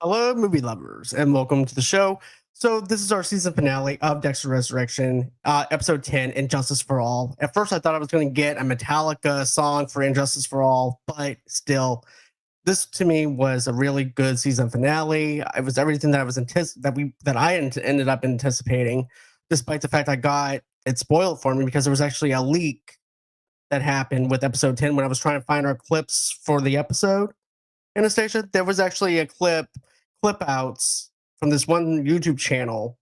Hello, movie lovers, and welcome to the show. So, this is our season finale of Dexter Resurrection, episode 10, Injustice for All. At first, I thought I was going to get a Metallica song for Injustice for All, but still, this to me was a really good season finale. It was everything that I was ended up anticipating, despite the fact I got it spoiled for me because there was actually a leak that happened with episode 10 when I was trying to find our clips for the episode. Anastasia, there was actually a clip outs from this one YouTube channel,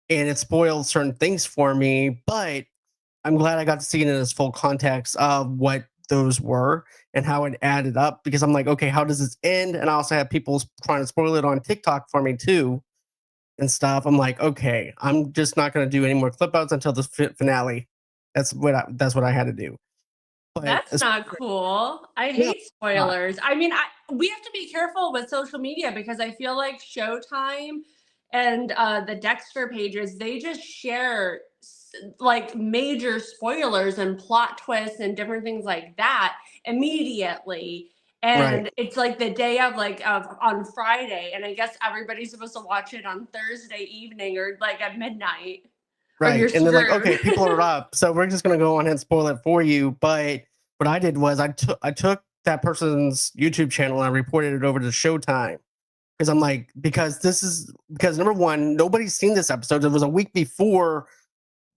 and it spoiled certain things for me. But I'm glad I got to see it in its full context of what those were and how it added up. Because I'm like, okay, how does this end? And I also have people trying to spoil it on TikTok for me too and stuff. I'm like, okay, I'm just not going to do any more clip outs until the finale. That's what I had to do. But That's not cool. I no, hate spoilers. We have to be careful with social media because I feel like Showtime and the Dexter pages, they just share like major spoilers and plot twists and different things like that immediately. right. And it's like the day of on Friday, and I guess everybody's supposed to watch it on Thursday evening or like at midnight, or you're Right. And they're like, screwed. okay, people are up. So we're just gonna go on and spoil it for you. But what I did was I took that person's YouTube channel and I reported it over to Showtime. Because I'm like, because number one, nobody's seen this episode. It was a week before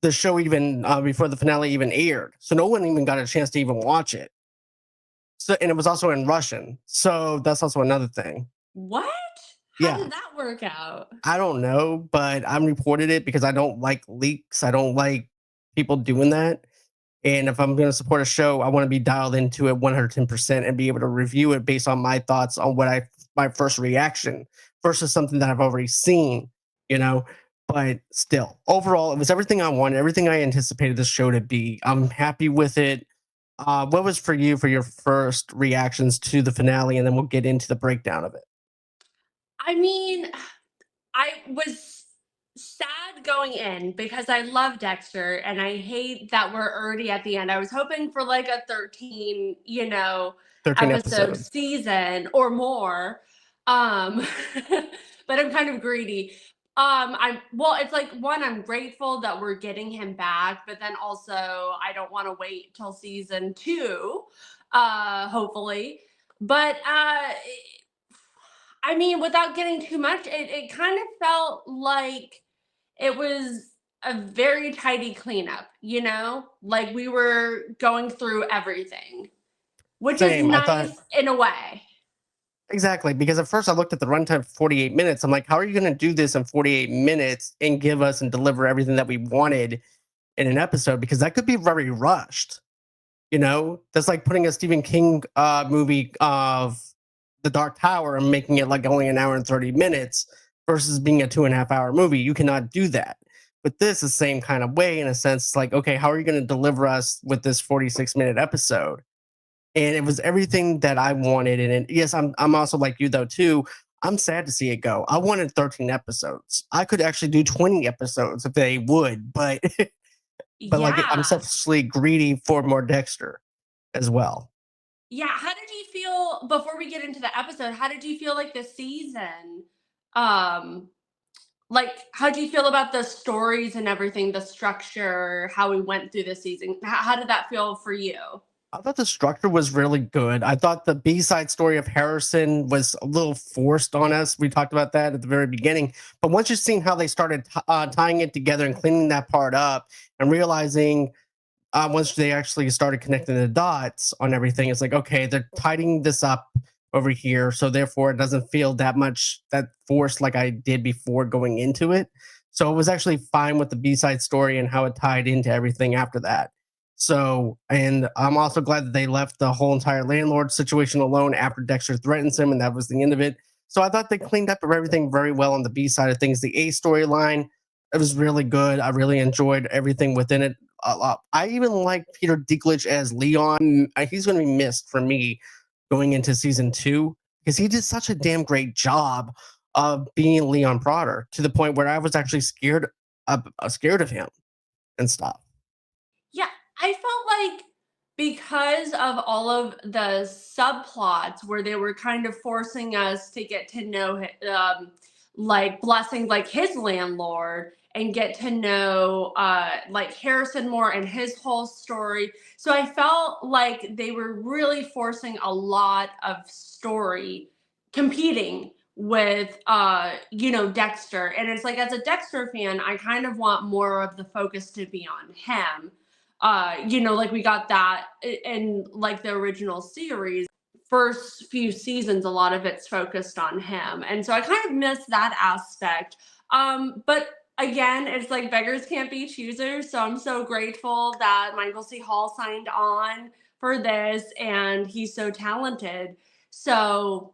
the show even before the finale even aired. So no one even got a chance to even watch it. So and it was also in Russian. So that's also another thing. What? How Yeah. did that work out? I don't know, but I reported it because I don't like leaks. I don't like people doing that. And if I'm going to support a show, I want to be dialed into it 110% and be able to review it based on my thoughts on my first reaction versus something that I've already seen, you know. But still, overall, it was everything I wanted, everything I anticipated this show to be. I'm happy with it. What was for you for your first reactions to the finale, and then we'll get into the breakdown of it. I mean, I was sad going in because I love Dexter and I hate that we're already at the end. I was hoping for like a 13, 13 episode episodes. season or more. Um but I'm kind of greedy. It's like one, I'm grateful that we're getting him back, but then also I don't want to wait till season 2, hopefully. But I mean, without getting too much, it kind of felt like it was a very tidy cleanup, Like we were going through everything, which is Same. I thought nice in a way. exactly, because at first I looked at the runtime 48 minutes. I'm like, how are you going to do this in 48 minutes and give us and deliver everything that we wanted in an episode? Because that could be very rushed. That's like putting a Stephen King movie of The Dark Tower and making it like only an hour and 30 minutes versus being a 2.5 hour movie. You cannot do that. But this is the same kind of way in a sense. It's like, okay, how are you going to deliver us with this 46-minute episode? And it was everything that I wanted. And yes, I'm also like you though too. I'm sad to see it go. I wanted 13 episodes. I could actually do 20 episodes if they would, but but like I'm Yeah. selfishly greedy for more Dexter as well. Yeah. How did you feel before we get into the episode? How did you feel like the season? Um, like, how do you feel about the stories and everything, the structure, how we went through the season? How did that feel for you? I thought the structure was really good. I thought the B-side story of Harrison was a little forced on us. We talked about that at the very beginning. But once you've seen how they started tying it together and cleaning that part up and realizing once they actually started connecting the dots on everything, it's like, okay, they're tidying this up over here. So therefore, it doesn't feel that forced like I did before going into it. So it was actually fine with the B-side story and how it tied into everything after that. So, and I'm also glad that they left the whole entire landlord situation alone after Dexter threatens him, and that was the end of it. So I thought they cleaned up everything very well on the B side of things. The A storyline, it was really good. I really enjoyed everything within it a lot. I even like Peter Dinklage as Leon. He's going to be missed for me going into season 2 because he did such a damn great job of being Leon Prater to the point where I was actually scared of him and stuff. Yeah, I felt like because of all of the subplots where they were kind of forcing us to get to know like Blessing, like his landlord, and get to know like Harrison more and his whole story. So I felt like they were really forcing a lot of story competing with Dexter. And it's like, as a Dexter fan, I kind of want more of the focus to be on him. Like we got that in like the original series. First few seasons, a lot of it's focused on him. And so I kind of miss that aspect. But again, it's like beggars can't be choosers. So I'm so grateful that Michael C. Hall signed on for this, and he's so talented. So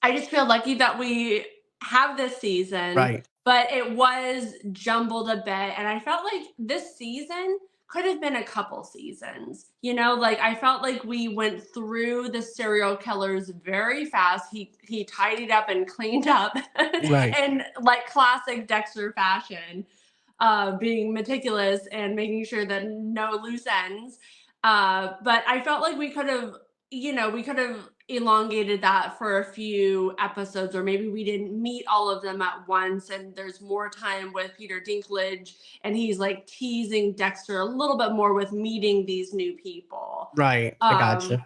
I just feel lucky that we have this season, Right. but it was jumbled a bit. And I felt like this season could have been a couple seasons. Like I felt like we went through the serial killers very fast. He tidied up and cleaned up Right. in like classic Dexter fashion, being meticulous and making sure that no loose ends. But I felt like we could have elongated that for a few episodes, or maybe we didn't meet all of them at once, and there's more time with Peter Dinklage, and he's like teasing Dexter a little bit more with meeting these new people. Right. I Um, gotcha.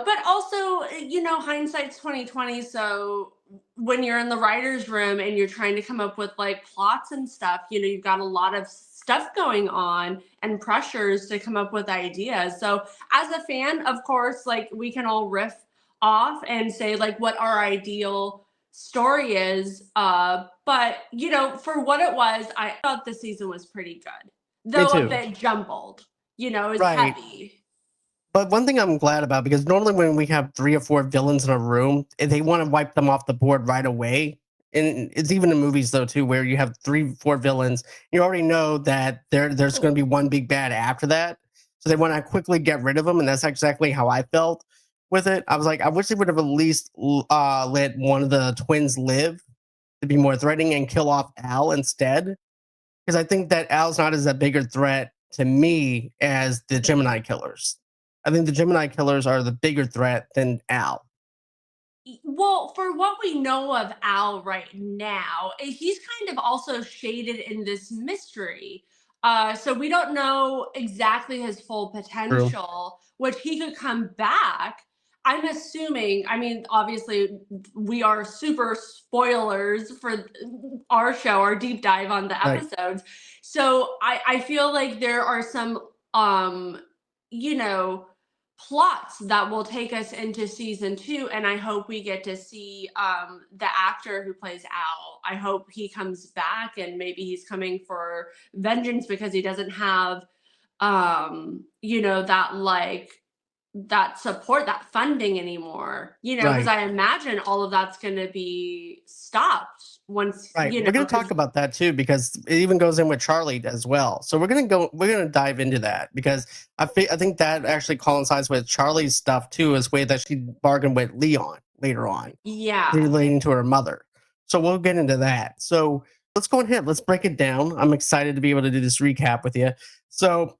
but also, hindsight's 2020. So when you're in the writer's room and you're trying to come up with like plots and stuff, you've got a lot of stuff going on and pressures to come up with ideas. So as a fan, of course, like we can all riff off and say like what our ideal story is. But for what it was, I thought the season was pretty good, Me though a too. bit jumbled. It's Right. heavy. But one thing I'm glad about, because normally when we have 3 or 4 villains in a room, they wanna wipe them off the board right away. And it's even in movies though too, where you have 3, 4 villains, you already know that there's gonna be one big bad after that. So they wanna quickly get rid of them, and that's exactly how I felt with it. I was like, I wish they would have at least let one of the twins live to be more threatening and kill off Al instead. Because I think that Al's not as a bigger threat to me as the Gemini killers. I think the Gemini killers are the bigger threat than Al. Well, for what we know of Al right now, he's kind of also shaded in this mystery. So we don't know exactly his full True. potential, which he could come back. I'm assuming, I mean, obviously, we are super spoilers for our show, our deep dive on the Right. episodes. So I feel like there are some, you know, plots that will take us into season 2, and I hope we get to see the actor who plays Al. I hope he comes back, and maybe he's coming for vengeance because he doesn't have that like that support, that funding anymore. Because Right. I imagine all of that's going to be stopped once, Right. We're going to because talk about that too, because it even goes in with Charley as well. So we're going to dive into that, because I think that actually coincides with Charlie's stuff too, as way that she bargained with Leon later on, yeah. relating to her mother. So we'll get into that. So let's go ahead. Let's break it down. I'm excited to be able to do this recap with you. So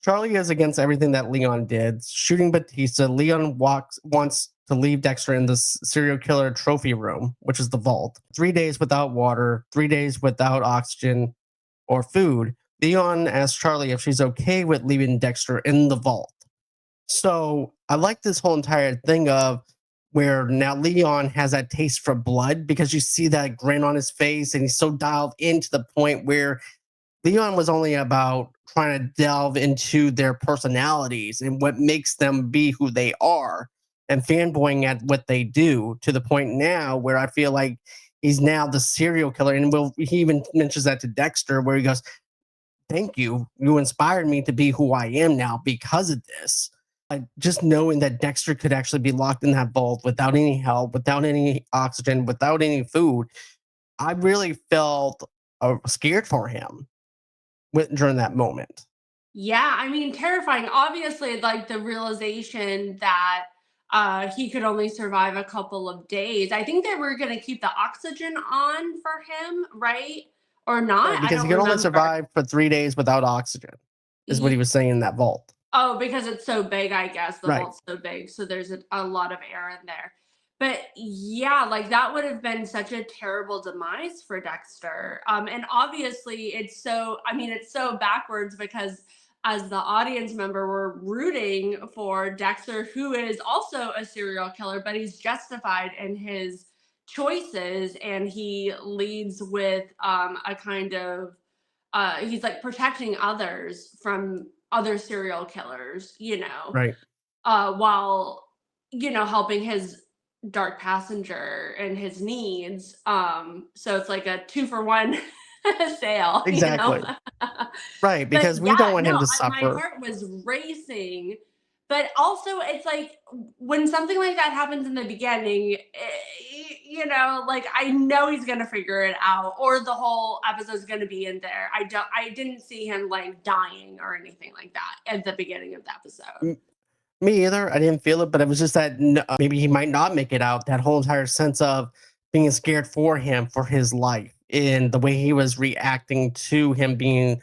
Charley is against everything that Leon did. Shooting Batista, Leon wants to leave Dexter in the serial killer trophy room, which is the vault. 3 days without water, 3 days without oxygen or food. Leon asks Charley if she's okay with leaving Dexter in the vault. So I like this whole entire thing of where now Leon has that taste for blood, because you see that grin on his face and he's so dialed into the point where Leon was only about trying to delve into their personalities and what makes them be who they are, and fanboying at what they do, to the point now where I feel like he's now the serial killer. And he even mentions that to Dexter, where he goes, "Thank you. You inspired me to be who I am now because of this." Just knowing that Dexter could actually be locked in that vault without any help, without any oxygen, without any food, I really felt scared for him during that moment. Yeah, I mean, terrifying. Obviously, like the realization that he could only survive a couple of days. I think they were going to keep the oxygen on for him, right? Or Right, not? I because he don't can only remember. survive for 3 days without oxygen, is what he was saying in that vault. Oh, because it's so big, I guess. The Right. vault's so big, so there's a lot of air in there. But yeah, like that would have been such a terrible demise for Dexter. And obviously it's so, I mean, it's so backwards because as the audience member, we're rooting for Dexter, who is also a serial killer, but he's justified in his choices and he leads with a kind of he's like protecting others from other serial killers, Right. while helping his dark passenger and his needs. So it's like a 2 for 1 sale, Exactly. Right. But Because we don't yeah, want no, him to my suffer. heart was racing. But also, it's like when something like that happens in the beginning, like I know he's gonna figure it out, or the whole episode's gonna be in there. I didn't see him like dying or anything like that at the beginning of the episode. M- Me either. I didn't feel it, but it was just that maybe he might not make it out. That whole entire sense of being scared for him, for his life, and the way he was reacting to him being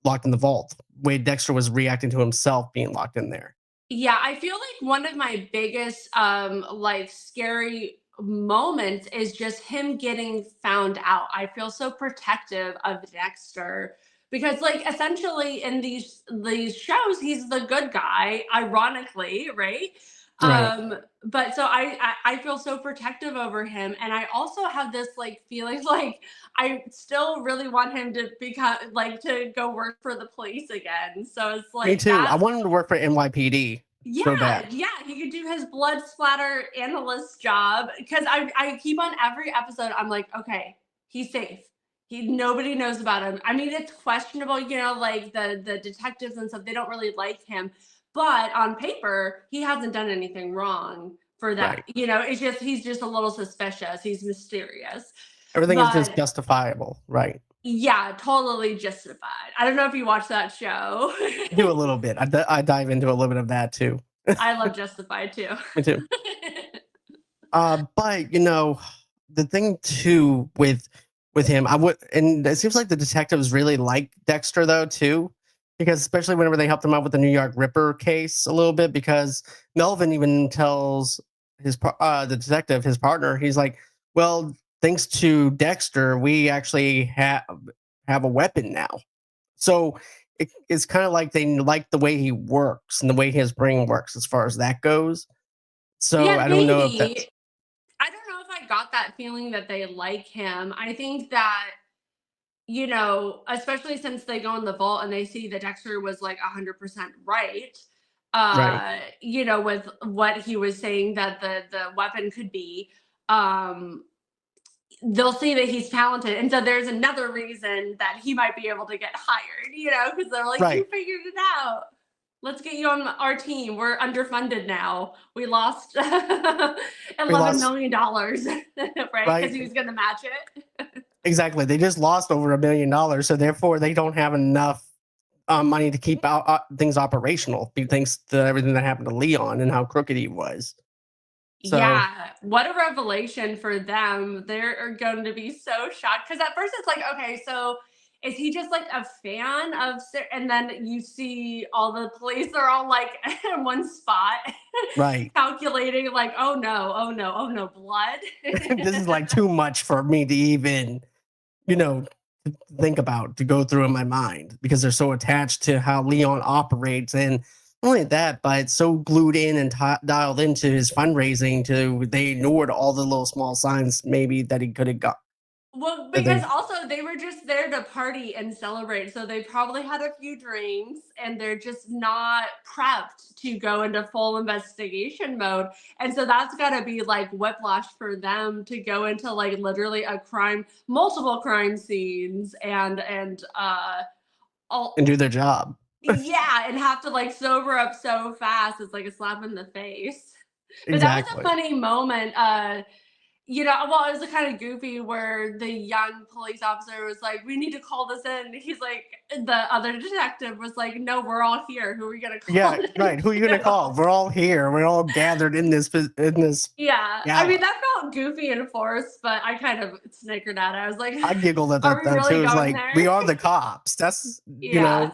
locked in the vault, way Dexter was reacting to himself being locked in there. Yeah, I feel like one of my biggest like scary moments is just him getting found out. I feel so protective of Dexter because like essentially in these shows he's the good guy, ironically, right? Right. But so I feel so protective over him, and I also have this like feeling like I still really want him to become like to go work for the police again. So it's Me like too. I that. want him to work for NYPD so Yeah, bad. yeah, he could do his blood splatter analyst job because I keep on every episode. I'm like, okay, he's safe. Nobody knows about him. I mean, it's questionable, like the detectives and stuff. They don't really like him, but on paper, he hasn't done anything wrong for that. Right. It's just he's just a little suspicious. He's mysterious, Everything is just but justifiable. Right. yeah, totally justified. I don't know if you watch that show. I do a little bit. I dive into a little bit of that too. I love Justified too. Me too. But the thing too with him, I would, and it seems like the detectives really like Dexter though too, because especially whenever they helped him out with the New York Ripper case a little bit, because Melvin even tells the detective, his partner, he's like, well, thanks to Dexter, we actually have a weapon now. So it's kind of like they like the way he works and the way his brain works as far as that goes. So Yeah, I don't know if that's maybe. I don't know if I got that feeling that they like him. I think that, especially since they go in the vault and they see that Dexter was like 100% right, right. with what he was saying that the weapon could be. Um, they'll see that he's talented. And so there's another reason that he might be able to get hired, because they're like, you Right. figured it out. Let's get you on our team. We're underfunded now. We lost We $11 lost, million, right? Because right? he was going to match it. Exactly. They just lost over $1 million. So therefore, they don't have enough money to keep out things operational, thanks to everything that happened to Leon and how crooked he was. So, Yeah, what a revelation for them. They're going to be so shocked because at first it's like, okay, so is he just like a fan of, and then you see all the police are all like in one spot right. calculating, like, oh no, oh no, oh no, blood. This is like too much for me to even, you know, think about, to go through in my mind, because they're so attached to how Leon operates. And not only that, but so glued in and dialed into his fundraising to they ignored all the little small signs maybe that he could have got. Well, That because they also they were just there to party and celebrate. So they probably had a few drinks and they're just not prepped to go into full investigation mode. And so that's got to be like whiplash for them to go into like literally a crime, multiple crime scenes and and all do their job. yeah, and have to like sober up so fast. It's like a slap in the face. But that was a Exactly. funny moment. Well, it was kind of goofy where the young police officer was like, "We need to call this in." He's like, the other detective was like, "No, we're all here. Who are we gonna call Yeah, it right. Who are you gonna call? into?" We're all here. We're all gathered in this Yeah, I mean gala. that felt goofy and forced, but I kind of snickered at it. I was like, I giggled at "Are that we time really too. It's going like there?" we are the cops. That's Yeah.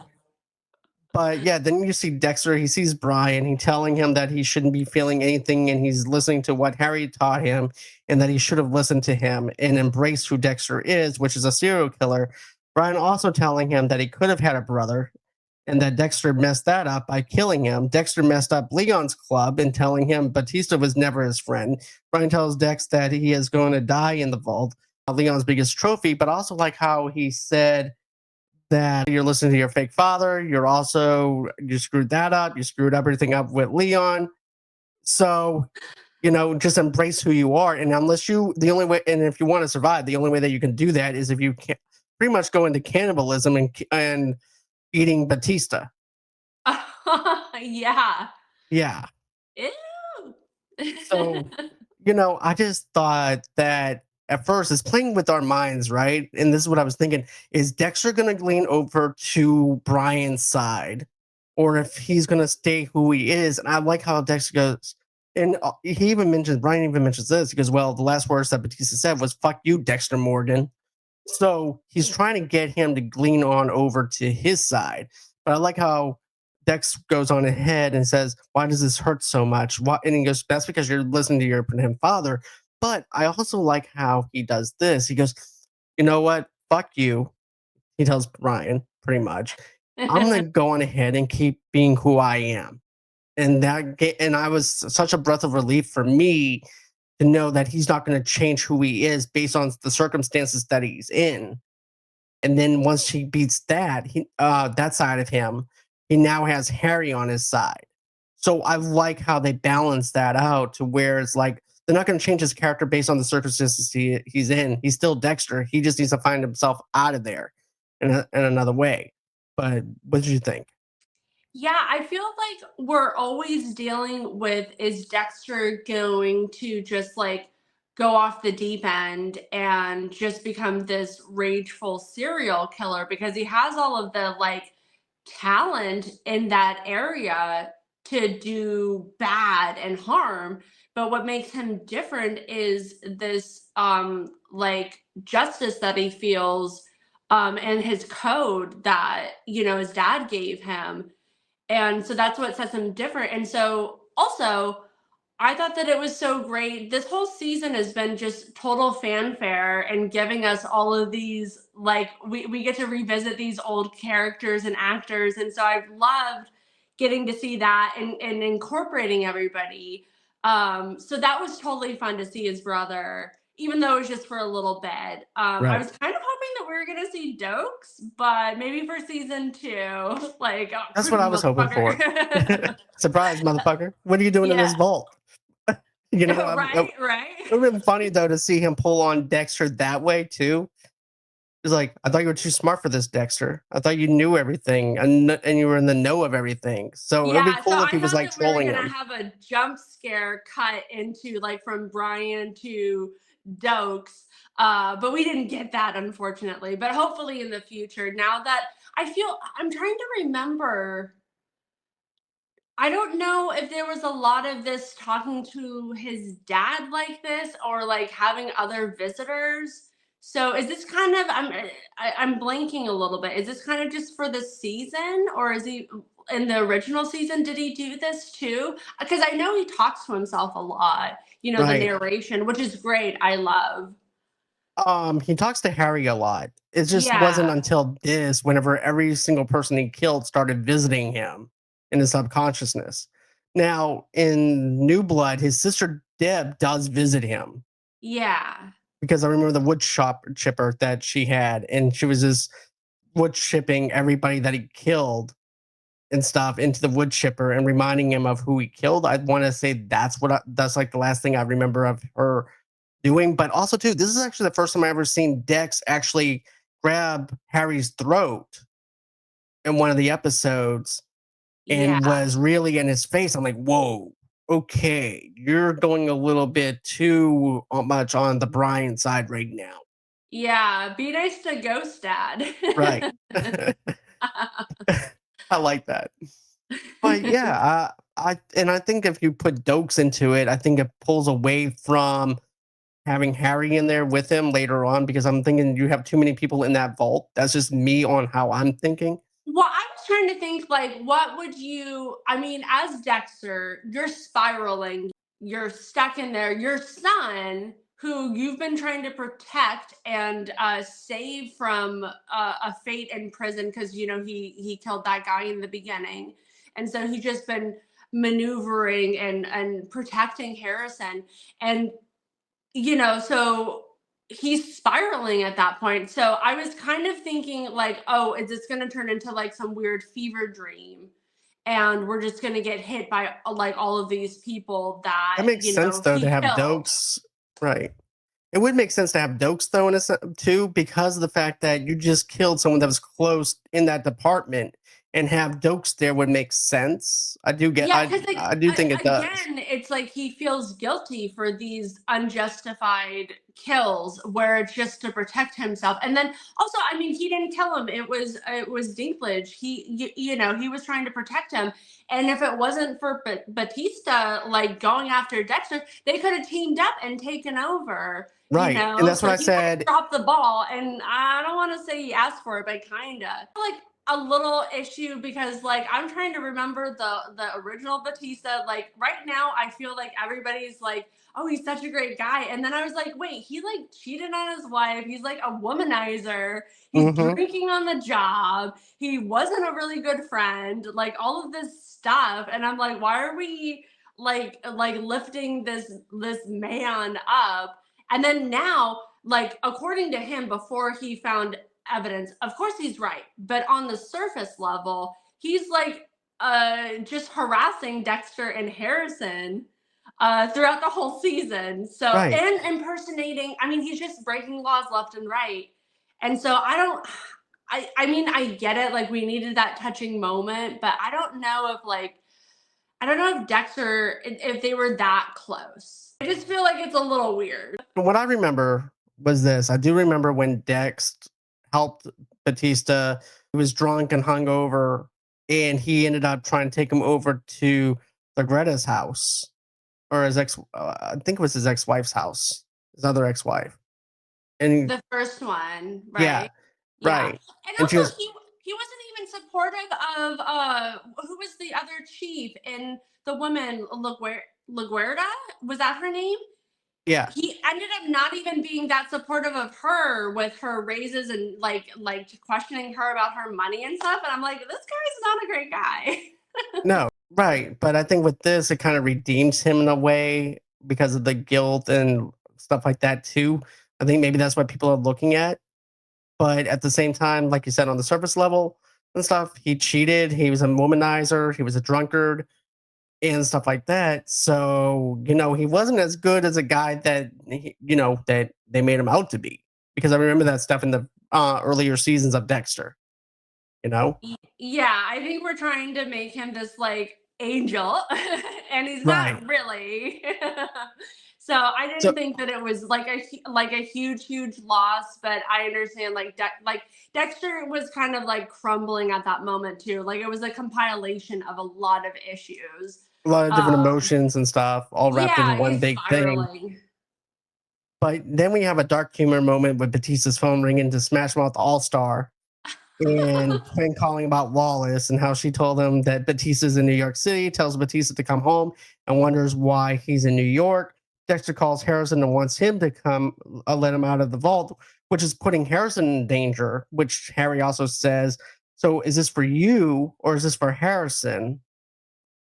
But yeah, then you see Dexter, he sees Brian, he telling him that he shouldn't be feeling anything and he's listening to what Harry taught him and that he should have listened to him and embraced who Dexter is, which is a serial killer. Brian also telling him that he could have had a brother and that Dexter messed that up by killing him. Dexter messed up Leon's club and telling him Batista was never his friend. Brian tells Dex that he is going to die in the vault, Leon's biggest trophy, but also like how he said that you're listening to your fake father. You screwed that up. You screwed everything up with Leon. So, just embrace who you are. And the only way, and if you want to survive, the only way that you can do that is if you can pretty much go into cannibalism and eating Batista. Yeah. Yeah. Ew. So, I just thought that at first it's playing with our minds, right? And this is what I was thinking: is Dexter going to lean over to Brian's side, or if he's going to stay who he is? And I like how Dexter goes, and Brian even mentions this. He goes, "Well, the last words that Batista said was fuck you, Dexter Morgan." So he's trying to get him to lean on over to his side. But I like how Dex goes on ahead and says, "Why does this hurt so much?" And he goes, "That's because you're listening to your father." But I also like how he does this. He goes, "You know what? Fuck you." He tells Brian pretty much, "I'm gonna go on ahead and keep being who I am." And I was such a breath of relief for me to know that he's not going to change who he is based on the circumstances that he's in. And then once he beats that side of him, he now has Harry on his side. So I like how they balance that out to where it's like they're not going to change his character based on the circumstances he's in. He's still Dexter. He just needs to find himself out of there in another way. But what did you think? Yeah, I feel like we're always dealing with, is Dexter going to just like go off the deep end and just become this rageful serial killer, because he has all of the like talent in that area to do bad and harm. But what makes him different is this like justice that he feels, and his code that his dad gave him. And so that's what sets him different. And so also, I thought that it was so great. This whole season has been just total fanfare and giving us all of these, like, we get to revisit these old characters and actors. And so I've loved getting to see that and incorporating everybody. So that was totally fun to see his brother, even though it was just for a little bit. I Right. was kind of hoping that we were going to see Dokes, but maybe for season 2, like, That's what I was hoping for. motherfucker. Surprise, motherfucker. What are you doing in this Yeah. vault? It Right, right. would have been funny though to see him pull on Dexter that way too. It's like, I thought you were too smart for this, Dexter. I thought you knew everything and you were in the know of everything. So it would be Yeah, so cool if I he was thought like that we were trolling gonna him. have a jump scare cut into like from Brian to Dokes, but we didn't get that, unfortunately. But hopefully in the future, now that I'm trying to remember, I don't know if there was a lot of this talking to his dad like this, or like having other visitors. So is this kind of, I'm blanking a little bit. Is this kind of just for the season, or is he in the original season? Did he do this too? Because I know he talks to himself a lot. The Right. narration, which is great. I love. He talks to Harry a lot. It just wasn't Yeah, until this, whenever every single person he killed started visiting him in his subconsciousness. Now, in New Blood, his sister Deb does visit him yeah, because I remember the wood shop chipper that she had, and she was just wood chipping everybody that he killed and stuff into the wood chipper and reminding him of who he killed. I want to say that's like the last thing I remember of her doing. But also, too, this is actually the first time I ever seen Dex actually grab Harry's throat in one of the episodes yeah. and was really in his face. I'm like, whoa, okay, you're going a little bit too much on the Brian side right now. Yeah, be nice to Ghost Dad. Right. I like that. But yeah, I think if you put Dokes into it, I think it pulls away from having Harry in there with him later on because I'm thinking you have too many people in that vault. That's just me on how I'm thinking. Well, I was trying to think like what would you I mean, as Dexter, you're spiraling, you're stuck in there. Your son, who you've been trying to protect and save from a fate in prison because he killed that guy in the beginning, and so he's just been maneuvering and protecting Harrison, and so he's spiraling at that point. So I was kind of thinking, like, oh, is this going to turn into like some weird fever dream? And we're just going to get hit by like all of these people That that, makes sense though to he have killed. Dokes, right? It would make sense to have Dokes though in a too, because of the fact that you just killed someone that was close in that department, and have Dokes there would make sense. Yeah, because like I do think it does. again, it's like he feels guilty for these unjustified kills where it's just to protect himself. And then also, I mean, he didn't kill him. It was Dinklage. He was trying to protect him. And if it wasn't for Batista like going after Dexter, they could have teamed up and taken over. Right, and that's what So I he kind of said. dropped the ball, and I don't want to say he asked for it, but kinda. Like a little issue because like I'm trying to remember the original Batista. Like right now, I feel like everybody's like, "Oh, he's such a great guy," and then I was like, "Wait, he like cheated on his wife. He's like a womanizer. He's Mhm. drinking on the job. He wasn't a really good friend. Like all of this stuff." And I'm like, "Why are we like lifting this man up?" And then now, like according to him, before he found evidence. Of course, he's right, but on the surface level, he's like just harassing Dexter and Harrison throughout the whole season. So, Right. and impersonating. I mean, he's just breaking laws left and right. And so, I don't. I mean, I get it. Like, we needed that touching moment, but I don't know if I don't know if Dexter if they were that close. I just feel like it's a little weird. What I remember was this. I do remember when Dex helped Batista. He was drunk and hungover, and he ended up trying to take him over to the Greta's house, or his ex. I think it was his ex-wife's house, his other ex-wife. And The first one, yeah, right? Yeah. right. And And she also goes, he wasn't even supportive of who was the other chief and the woman LaGuerta? Was that her name? yeah, He ended up not even being that supportive of her with her raises and like questioning her about her money and stuff. And I'm like, this guy's not a great guy. no, right. But I think with this, it kind of redeems him in a way because of the guilt and stuff like that too. I think maybe that's what people are looking at. But at the same time, like you said, on the surface level and stuff, he cheated. He was a womanizer. He was a drunkard and stuff like that. So, he wasn't as good as a guy that, that they made him out to be. Because I remember that stuff in the earlier seasons of Dexter, you know? Yeah, I think we're trying to make him this like angel, and he's Right. not really. So I So, didn't think that it was like like a huge loss, but I understand like Dexter was kind of like crumbling at that moment too. Like it was a compilation of a lot of issues. a lot of different Um, emotions and stuff all wrapped in yeah, one he's big thing. spiraling. But then we have a dark humor moment with Batista's phone ringing to Smash Mouth All Star, and Quinn calling about Wallace and how she told him that Batista's in New York City, tells Batista to come home and wonders why he's in New York. Dexter calls Harrison and wants him to come let him out of the vault, which is putting Harrison in danger, which Harry also says, so is this for you or is this for Harrison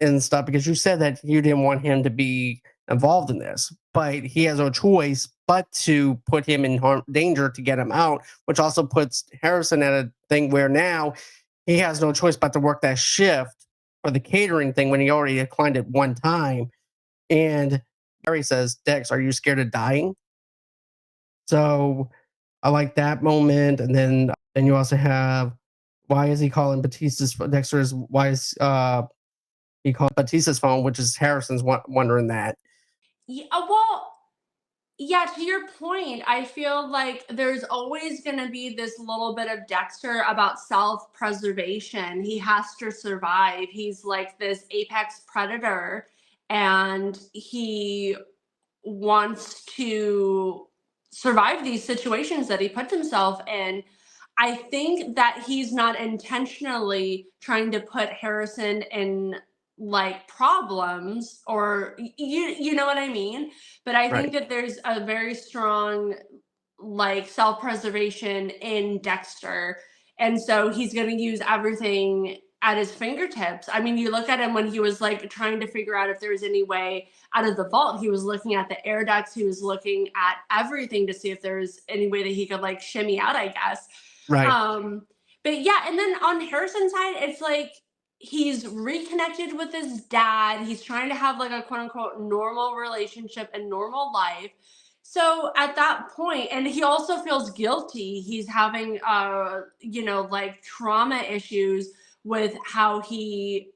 and stuff? Because you said that you didn't want him to be involved in this, but he has no choice but to put him in danger to get him out, which also puts Harrison at a thing where now he has no choice but to work that shift for the catering thing when he already declined it one time. And Harry says, Dex, are you scared of dying? So I like that moment. And then you also have, why is he calling Batista's Dexter's, why is he called Batista's phone, which is Harrison's wondering that. Yeah, well, yeah, to your point, I feel like there's always going to be this little bit of Dexter about self preservation. He has to survive. He's like this apex predator, and he wants to survive these situations that he puts himself in. I think that he's not intentionally trying to put Harrison in like problems, or you know what I mean? But I think Right. that there's a very strong like self-preservation in Dexter. And so he's going to use everything at his fingertips. I mean, you look at him when he was like trying to figure out if there was any way out of the vault. He was looking at the air ducts, he was looking at everything to see if there was any way that he could like shimmy out, I guess. Right. Um, but yeah, and then on Harrison's side, it's like he's reconnected with his dad. He's trying to have like a quote unquote normal relationship and normal life. So at that point, and he also feels guilty. He's having like trauma issues with how he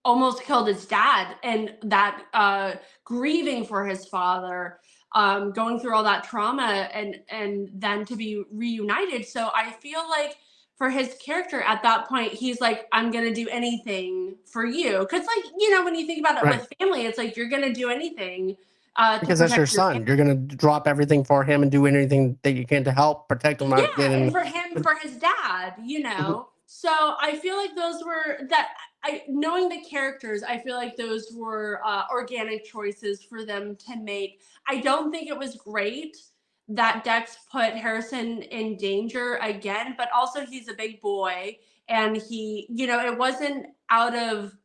almost killed his dad, and that grieving for his father, going through all that trauma, and then to be reunited. So I feel like for his character at that point, he's like, I'm gonna do anything for you. Because like, when you think about it Right. with family, it's like you're gonna do anything to Because that's your protect your son. You're gonna drop everything for him and do anything that you can to help protect him Yeah, out and getting. for him, for his dad, Mhm. So I feel like those were that I knowing the characters, I feel like those were organic choices for them to make. I don't think it was great that Dex put Harrison in danger again, but also he's a big boy, and it wasn't out of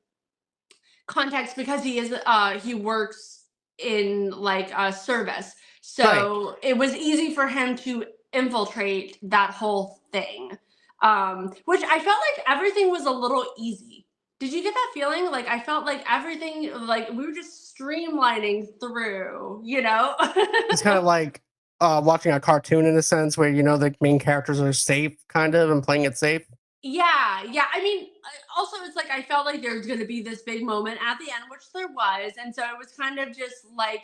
context because he works in like a service, Right. so it was easy for him to infiltrate that whole thing, which I felt like everything was a little easy. Did you get that feeling? Like I felt like everything, like we were just streamlining through. It's kind of like watching a cartoon in a sense where the main characters are safe, kind of, and playing it safe. Yeah, yeah. I mean, also it's like I felt like there was going to be this big moment at the end, which there was, and so it was kind of just like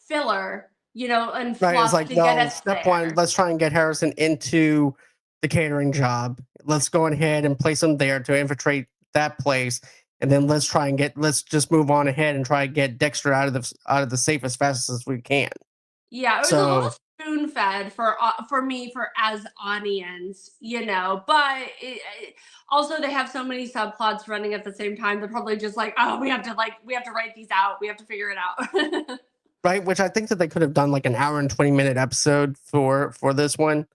filler, and Right. It's fluff like, to get well, us step one, there. let's try and get Harrison into the catering job. Let's go ahead and place him there to infiltrate that place. And then let's just move on ahead and try and get Dexter out of the safe as fast as we can. Yeah, it was a little So spoon fed for me for as audience, but also they have so many subplots running at the same time. They're probably just like, oh, we have to write these out. We have to figure it out. right, which I think that they could have done like an hour and 20-minute episode for this one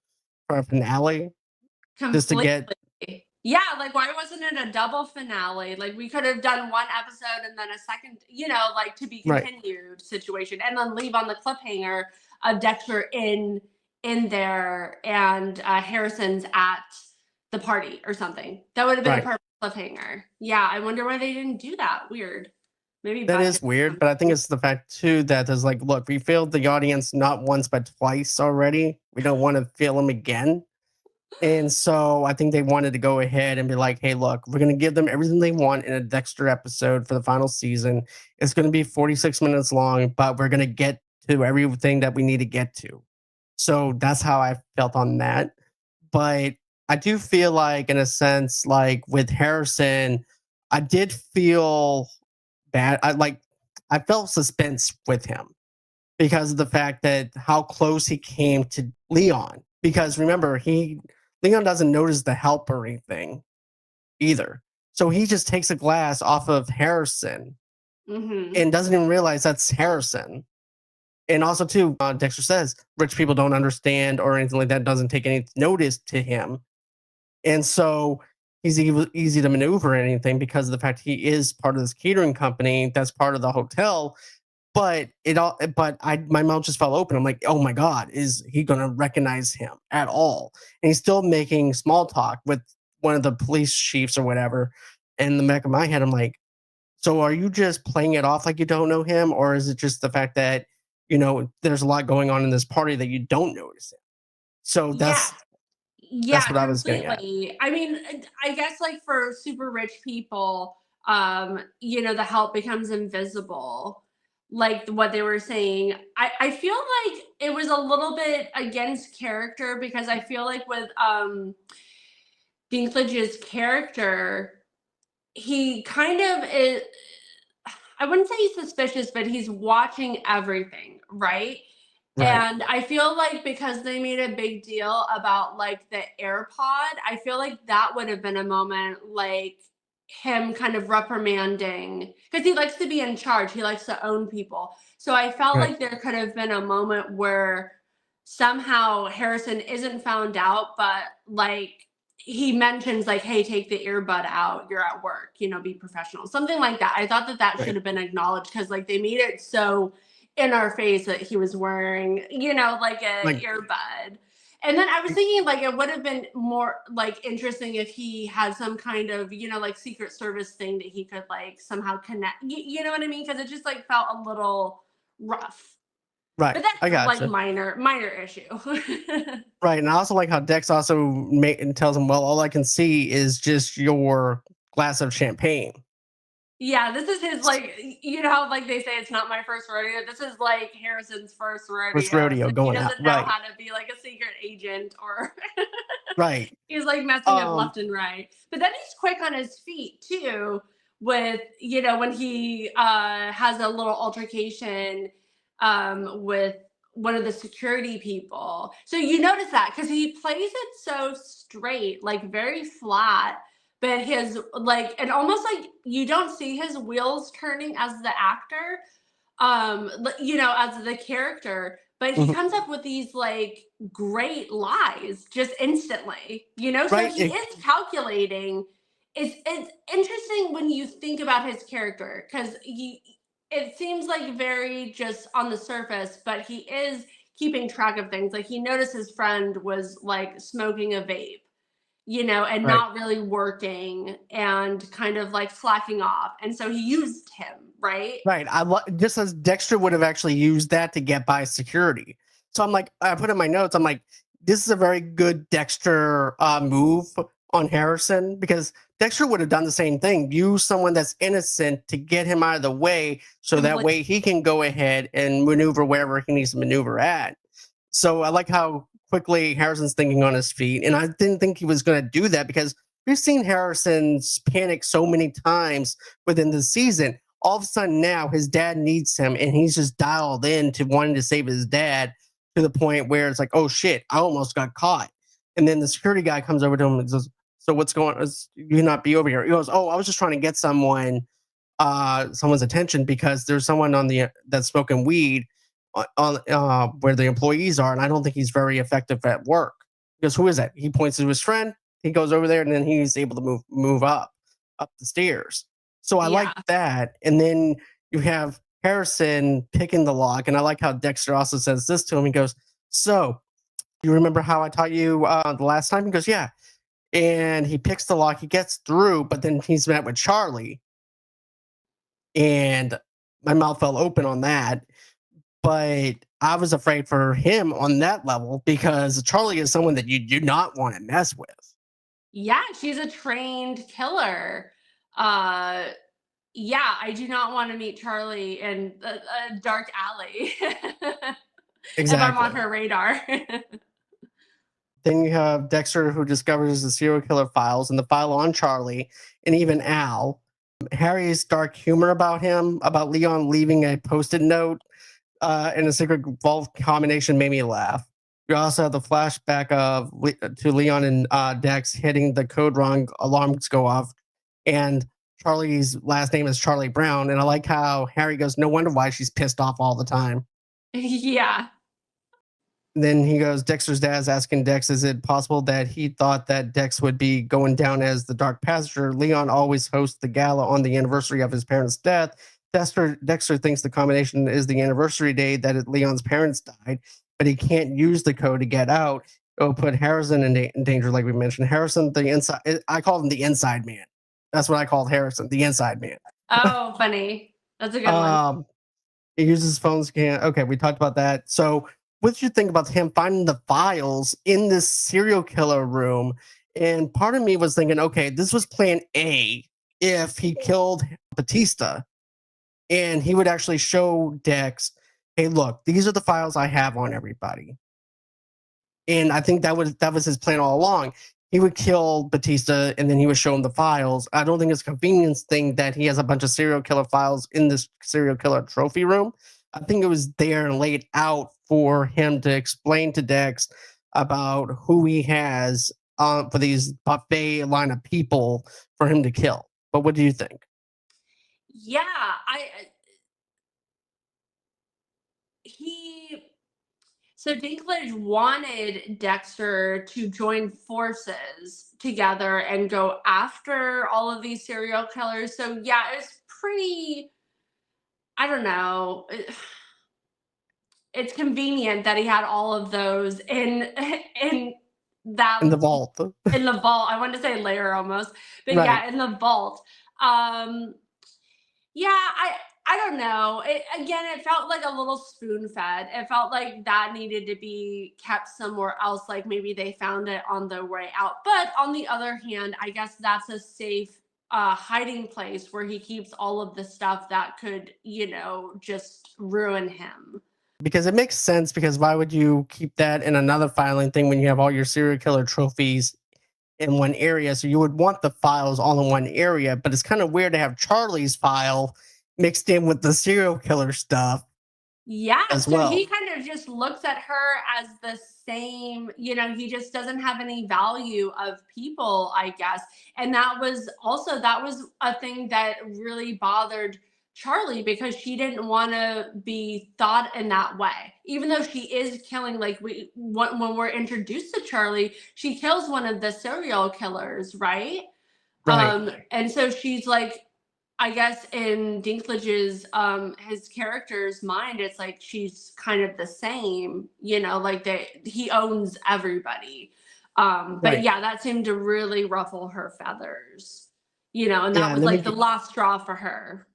for a finale, just to Completely. get Yeah, like why wasn't it a double finale? Like we could have done one episode and then a second, like to be right. continued situation, and then leave on the cliffhanger of Dexter in there, and Harrison's at the party or something. That would have been a Right. perfect cliffhanger. Yeah, I wonder why they didn't do that. Weird. Maybe That budget is or weird, but I think something. it's the fact too that there's like, look, we failed the audience not once but twice already. We don't want to fail them again. And so I think they wanted to go ahead and be like, hey, look, we're going to give them everything they want in a Dexter episode for the final season. It's going to be 46 minutes long, but we're going to get to everything that we need to get to. So that's how I felt on that. But I do feel like, in a sense, like with Harrison, I did feel bad. I felt suspense with him because of the fact that how close he came to Leon. Because remember, Leon doesn't notice the help or anything either. So he just takes a glass off of Harrison Mm-hmm. and doesn't even realize that's Harrison. And also, too, Dexter says rich people don't understand or anything like that, doesn't take any notice to him. And so he's easy to maneuver or anything because of the fact he is part of this catering company that's part of the hotel. But my mouth just fell open. I'm like, oh my god, is he gonna recognize him at all? And he's still making small talk with one of the police chiefs or whatever. In the back of my head, I'm like, so are you just playing it off like you don't know him, or is it just the fact that there's a lot going on in this party that you don't notice it? So Yeah. that's Yeah, what I was getting at. completely. I mean, I guess like for super rich people, the help becomes invisible. Like what they were saying. I feel like it was a little bit against character, because I feel like with Dinklage's character, he kind of is, I wouldn't say he's suspicious, but he's watching everything, right? Right. And I feel like because they made a big deal about like the AirPod, I feel like that would have been a moment like him kind of reprimanding because he likes to be in charge. He likes to own people. So I felt Right. like there could have been a moment where somehow Harrison isn't found out, but like he mentions like, hey, take the earbud out. You're at work, be professional. Something like that. I thought that that should Right. have been acknowledged because like they made it so in our face that he was wearing, like a Like earbud. And then I was thinking like it would have been more like interesting if he had some kind of, like Secret Service thing that he could like somehow connect. You know what I mean? Because it just like felt a little rough. right. But I that's like gotcha. minor issue. Right. And I also like how Dex also tells him, well, all I can see is just your glass of champagne. Yeah, this is his like how like they say it's not my first rodeo. This is like Harrison's first First rodeo. rodeo So he going out. doesn't know Right. how to be like a secret agent or Right. he's like messing up Um, left and right. But then he's quick on his feet too with when he has a little altercation with one of the security people. So you notice that because he plays it so straight, like very flat, but his like and almost like you don't see his wheels turning as the actor, as the character, but he mhm. comes up with these like great lies just instantly, so Right. he is calculating. It's interesting when you think about his character because it seems like very just on the surface, but he is keeping track of things. Like he noticed his friend was like smoking a vape, and Right. not really working and kind of like slacking off. And so he used him, right? Right. Just as Dexter would have actually used that to get by security. So I'm like, I put in my notes, I'm like, this is a very good Dexter move on Harrison because Dexter would have done the same thing. Use someone that's innocent to get him out of the way so that Complete. way he can go ahead and maneuver wherever he needs to maneuver at. So I like how quickly Harrison's thinking on his feet. And I didn't think he was going to do that because we've seen Harrison's panic so many times within the season. All of a sudden now his dad needs him and he's just dialed in to wanting to save his dad to the point where it's like, oh shit, I almost got caught. And then the security guy comes over to him and says, so what's going on? You not be over here. He goes, oh, I was just trying to get someone's attention because there's someone on the that's smoking weed on where the employees are, and I don't think he's very effective at work. Because who is that? He points to his friend. He goes over there, and then he's able to move up the stairs. So I like Yeah. that. And then you have Harrison picking the lock, and I like how Dexter also says this to him. He goes, "So you remember how I taught you the last time?" He goes, "Yeah." And he picks the lock. He gets through, but then he's met with Charley, and my mouth fell open on that. But I was afraid for him on that level because Charley is someone that you do not want to mess with. Yeah, she's a trained killer. Uh yeah, I do not want to meet Charlie in a dark alley if I'm on Exactly. her radar. Then you have Dexter who discovers the serial killer files and the file on Charley and even Al. Harry's dark humor about him, about Leon leaving a post-it note and a secret vault combination made me laugh. You also have the flashback to Leon and Dex hitting the code wrong, alarms go off, and Charlie's last name is Charlie Brown. And I like how Harry goes, no wonder why she's pissed off all the time. Yeah. And then he goes, Dexter's dad's asking Dex, is it possible that he thought that Dex would be going down as the Dark Passenger? Leon always hosts the gala on the anniversary of his parents' death. Dexter thinks the combination is the anniversary day that Leon's parents died, but he can't use the code to get out. It'll put Harrison in danger, like we mentioned. Harrison, the inside, I called him the inside man. That's what I called Harrison, the inside man. Oh, funny. That's a good one. He uses his phone scan. Okay, we talked about that. So, what did you think about him finding the files in this serial killer room? And part of me was thinking, okay, this was plan A if he killed Batista and he would actually show Dex, hey, look, these are the files I have on everybody. And I think that was his plan all along. He would kill Batista and then he would show him the files. I don't think it's a convenience thing that he has a bunch of serial killer files in this serial killer trophy room. I think it was there and laid out for him to explain to Dex about who he has for these buffet line of people for him to kill. But what do you think? Yeah, he so Dinklage wanted Dexter to join forces together and go after all of these serial killers. So yeah, it's pretty, I don't know. It's convenient that he had all of those in in In that the vault. in the vault. I wanted to say layer almost, but Right. yeah, in the vault. Um Yeah, I don't know. Again, it felt like a little spoon fed. It felt like that needed to be kept somewhere else. Like maybe they found it on their way out. But on the other hand, I guess that's a safe hiding place where he keeps all of the stuff that could, just ruin him. Because it makes sense, because why would you keep that in another filing thing when you have all your serial killer trophies in one area? So you would want the files all in one area, but it's kind of weird to have Charlie's file mixed in with the serial killer stuff Yeah, as so he well. kind of just looks at her as the same, he just doesn't have any value of people, I guess. And that was a thing that really bothered Charley because she didn't want to be thought in that way. Even though she is killing, like when we're introduced to Charley, she kills one of the serial killers, right? Right. And so she's like, I guess in Dinklage's his character's mind, it's like she's kind of the same, like he owns everybody. But Right. yeah, that seemed to really ruffle her feathers, and Yeah. that And was then like the last straw for her.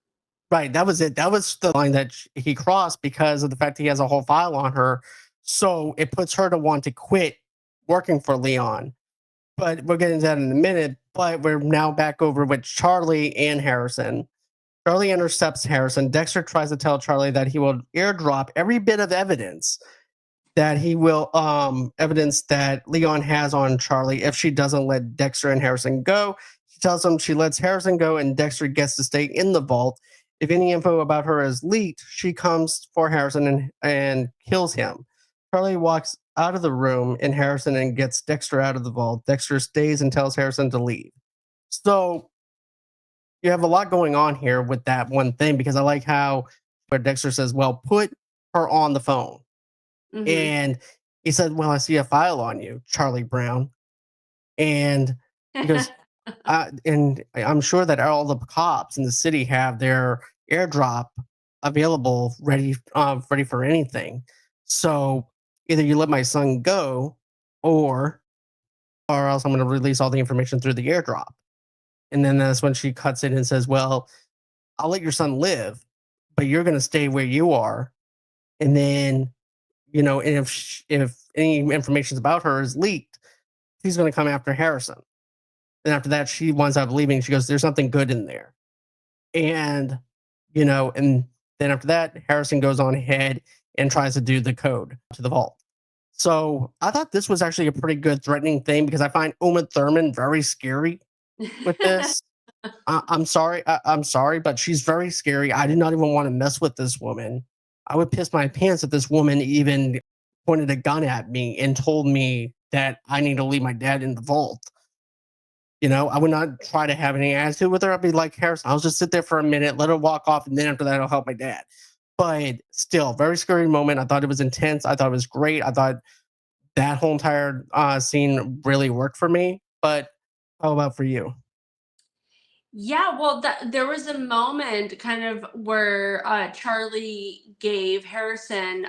right. That was it. That was the line that he crossed because of the fact that he has a whole file on her. So it puts her to want to quit working for Leon. But we'll get into that in a minute. But we're now back over with Charlie and Harrison. Charlie intercepts Harrison. Dexter tries to tell Charlie that he will airdrop every bit of evidence that he will evidence that Leon has on Charlie if she doesn't let Dexter and Harrison go. She tells him she lets Harrison go and Dexter gets to stay in the vault. If any info about her is leaked, she comes for Harrison and kills him. Charlie walks out of the room in Harrison and gets Dexter out of the vault. Dexter stays and tells Harrison to leave. So you have a lot going on here with that one thing, because I like how where Dexter says, "Well, put her on the phone." Hmm. And he said, "Well, I see a file on you, Charlie Brown." And he goes, and I'm sure that all the cops in the city have their airdrop available, ready for anything. So either you let my son go, or else I'm going to release all the information through the airdrop. And then that's when she cuts in and says, "Well, I'll let your son live, but you're going to stay where you are." And then, and if any information about her is leaked, he's going to come after Harrison. And after that, she winds up leaving. She goes, "There's nothing good in there." And, and then after that, Harrison goes on ahead and tries to do the code to the vault. So I thought this was actually a pretty good threatening thing, because I find Uma Thurman very scary with this. I'm sorry, but she's very scary. I did not even want to mess with this woman. I would piss my pants if this woman even pointed a gun at me and told me that I need to leave my dad in the vault. I would not try to have any attitude with her. I'd be like, "Harrison, I'll just sit there for a minute, let her walk off, and then after that, I'll help my dad." But still, very scary moment. I thought it was intense. I thought it was great. I thought that whole entire scene really worked for me. But how about for you? Yeah, well, there was a moment kind of where Charlie gave Harrison,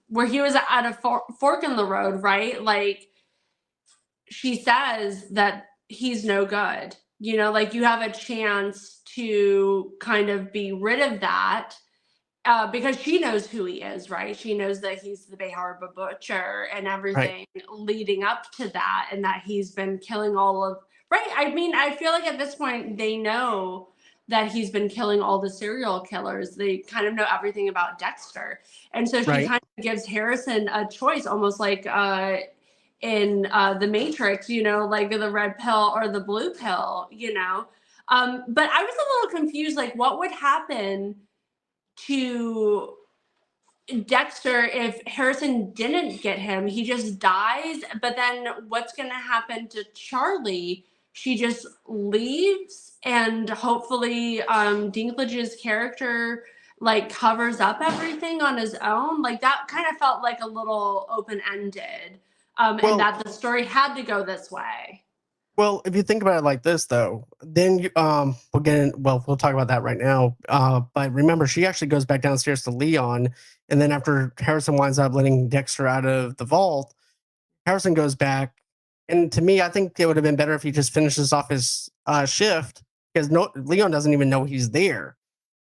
where he was at a fork in the road, right? Like she says that he's no good. Like you have a chance to kind of be rid of that because she knows who he is, right? She knows that he's the Bay Harbor Butcher and Right, everything leading up to that, and that he's been killing all of. Right. I mean, I feel like at this point they know that he's been killing all the serial killers. They kind of know everything about Dexter, and so she right, kind of gives Harrison a choice, almost like in the Matrix, like the red pill or the blue pill. But I was a little confused, like what would happen to Dexter, if Harrison didn't get him, he just dies. But then what's going to happen to Charley? She just leaves, and hopefully, Dinklage's character like covers up everything on his own. Like that kind of felt like a little open ended, and that the story had to go this way. Well, if you think about it like this, though, then we'll talk about that right now. But remember, she actually goes back downstairs to Leon, and then after Harrison winds up letting Dexter out of the vault, Harrison goes back. And to me, I think it would have been better if he just finishes off his shift, because Leon doesn't even know he's there.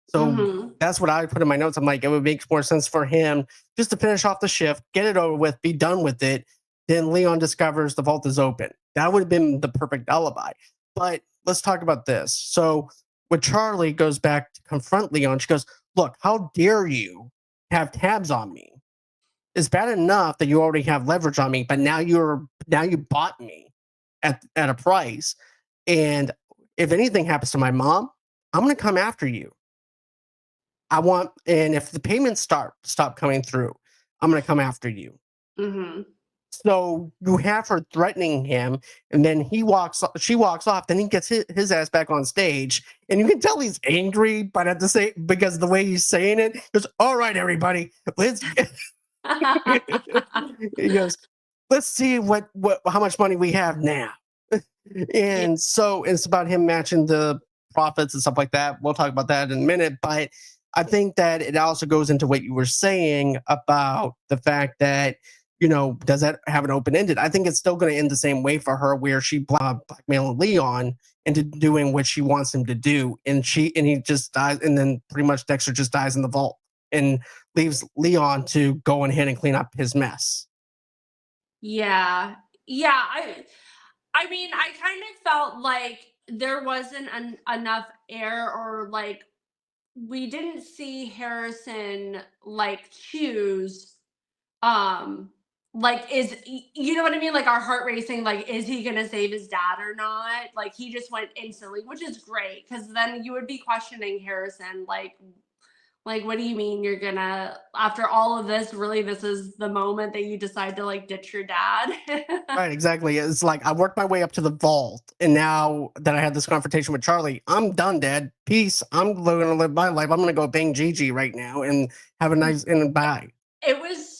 So that's what I put in my notes. I'm like, it would make more sense for him just to finish off the shift, get it over with, be done with it. Then Leon discovers the vault is open. That would have been the perfect alibi. But let's talk about this. So when Charley goes back to confront Leon, she goes, "Look, how dare you have tabs on me? It's bad enough that you already have leverage on me, but now you bought me at a price. And if anything happens to my mom, I'm gonna come after you. And if the payments stop coming through, I'm gonna come after you." So you have her threatening him, and then she walks off. Then he gets his ass back on stage, and you can tell he's angry, but at the same, because the way he's saying it, he goes, "All right, everybody, let's." He goes, "Let's see how much money we have now." And so it's about him matching the profits and stuff like that. We'll talk about that in a minute, but I think that it also goes into what you were saying about the fact that, does that have an open ended? I think it's still going to end the same way for her, where she blackmailed Leon into doing what she wants him to do, and he just dies, and then pretty much Dexter just dies in the vault and leaves Leon to go ahead and clean up his mess. Yeah, yeah. I mean, I kind of felt like there wasn't enough air, or like we didn't see Harrison like choose, like, you know what I mean, like our heart racing, like, is he gonna save his dad or not? Like he just went instantly, which is great, because then you would be questioning Harrison, like what do you mean you're gonna, after all of this, really this is the moment that you decide to like ditch your dad? Right, exactly. It's like I worked my way up to the vault, and now that I had this confrontation with Charley, I'm done, Dad. Peace. I'm going to live my life. I'm going to go bang Gigi right now and have a nice and bye. It was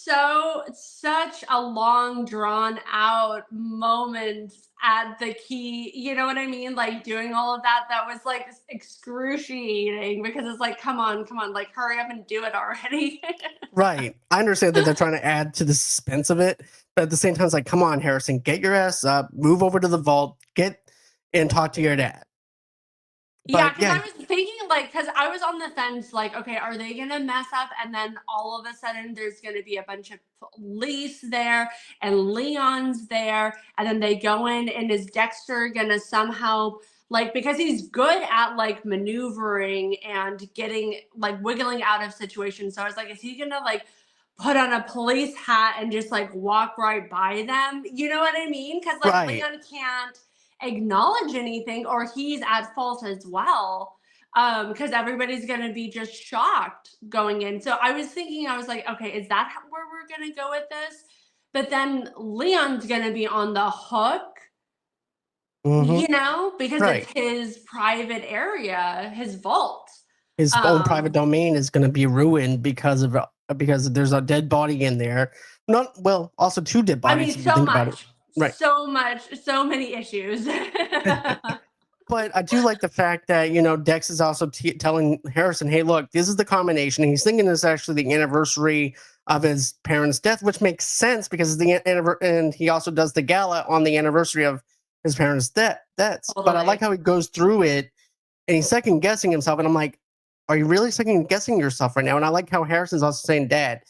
such a long drawn out moment at the key, you know what I mean? Like doing all of that was like excruciating, because it's like, come on, like hurry up and do it already. Right. I understand that they're trying to add to the suspense of it, but at the same time, it's like, come on, Harrison, get your ass up, move over to the vault, and talk to your dad. Yeah, because I was thinking, like, because I was on the fence, like, okay, are they gonna mess up, and then all of a sudden there's gonna be a bunch of police there, and Leon's there, and then they go in, and is Dexter gonna somehow, like, because he's good at like maneuvering and getting like wiggling out of situations, so I was like, is he gonna like put on a police hat and just like walk right by them? You know what I mean? Because like Leon can't acknowledge anything, or he's at fault as well, because everybody's going to be just shocked going in. So I was thinking, I was like, okay, is that where we're going to go with this? But then Leon's going to be on the hook, because it's his private area, his vault, his own private domain is going to be ruined because there's a dead body in there. Also two dead bodies. I mean, so much. Right. So many issues. But I do like the fact that, Dex is also telling Harrison, hey, look, this is the combination. He's thinking it's actually the anniversary of his parents' death, which makes sense because and he also does the gala on the anniversary of his parents' deaths. Totally. But I like how he goes through it and he's second guessing himself. And I'm like, are you really second guessing yourself right now? And I like how Harrison's also saying, Dad,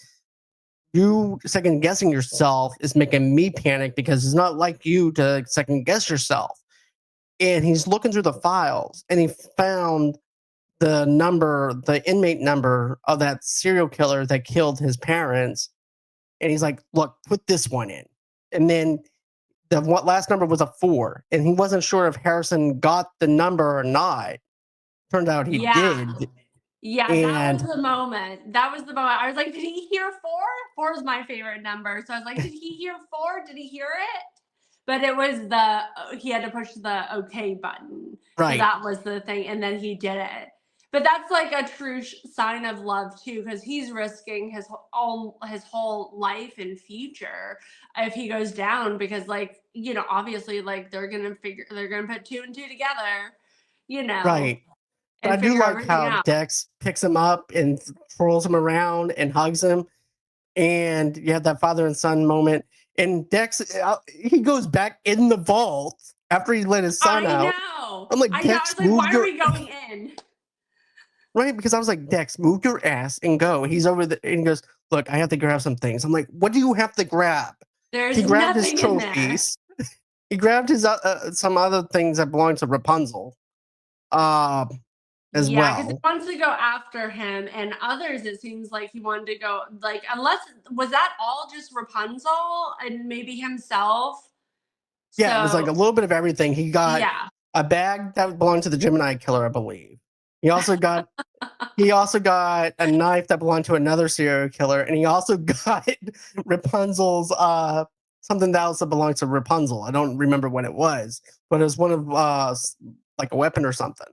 you second guessing yourself is making me panic, because it's not like you to second guess yourself. And he's looking through the files, and he found the inmate number of that serial killer that killed his parents. And he's like, look, put this one in. And then the last number was a 4. And he wasn't sure if Harrison got the number or not. Turned out he did. Yeah, that was And the moment. That was the moment. I was like, did he hear four? Four is my favorite number. So I was like, did he hear four? Did he hear it? But it was he had to push the okay button. So right, that was the thing. And then he did it. But that's like a true sign of love too, because he's risking his whole life and future if he goes down. Because like obviously like they're gonna put two and two together, you know, right. But I and do figure like everything how out. Dex picks him up and twirls him around and hugs him, and you have that father and son moment. And Dex, he goes back in the vault after he let his son I out. know. I'm like, I know. I Dex, was like, move why are your we going in? right, because I was like, Dex, move your ass and go. He's over the and he goes, look, I have to grab some things. I'm like, what do you have to grab? He There's grabbed his nothing in there. trophies. He grabbed his some other things that belong to Rapunzel, uh, as Yeah, because he well. wants to go after him, and others. It seems like he wanted to go like unless was that all just Rapunzel and maybe himself. Yeah, it was like So a little bit of everything. He got yeah, a bag that belonged to the Gemini killer, I believe. He also got he also got a knife that belonged to another serial killer, and he also got Rapunzel's something else that belonged to Rapunzel. I don't remember what it was, but it was one of like a weapon or something.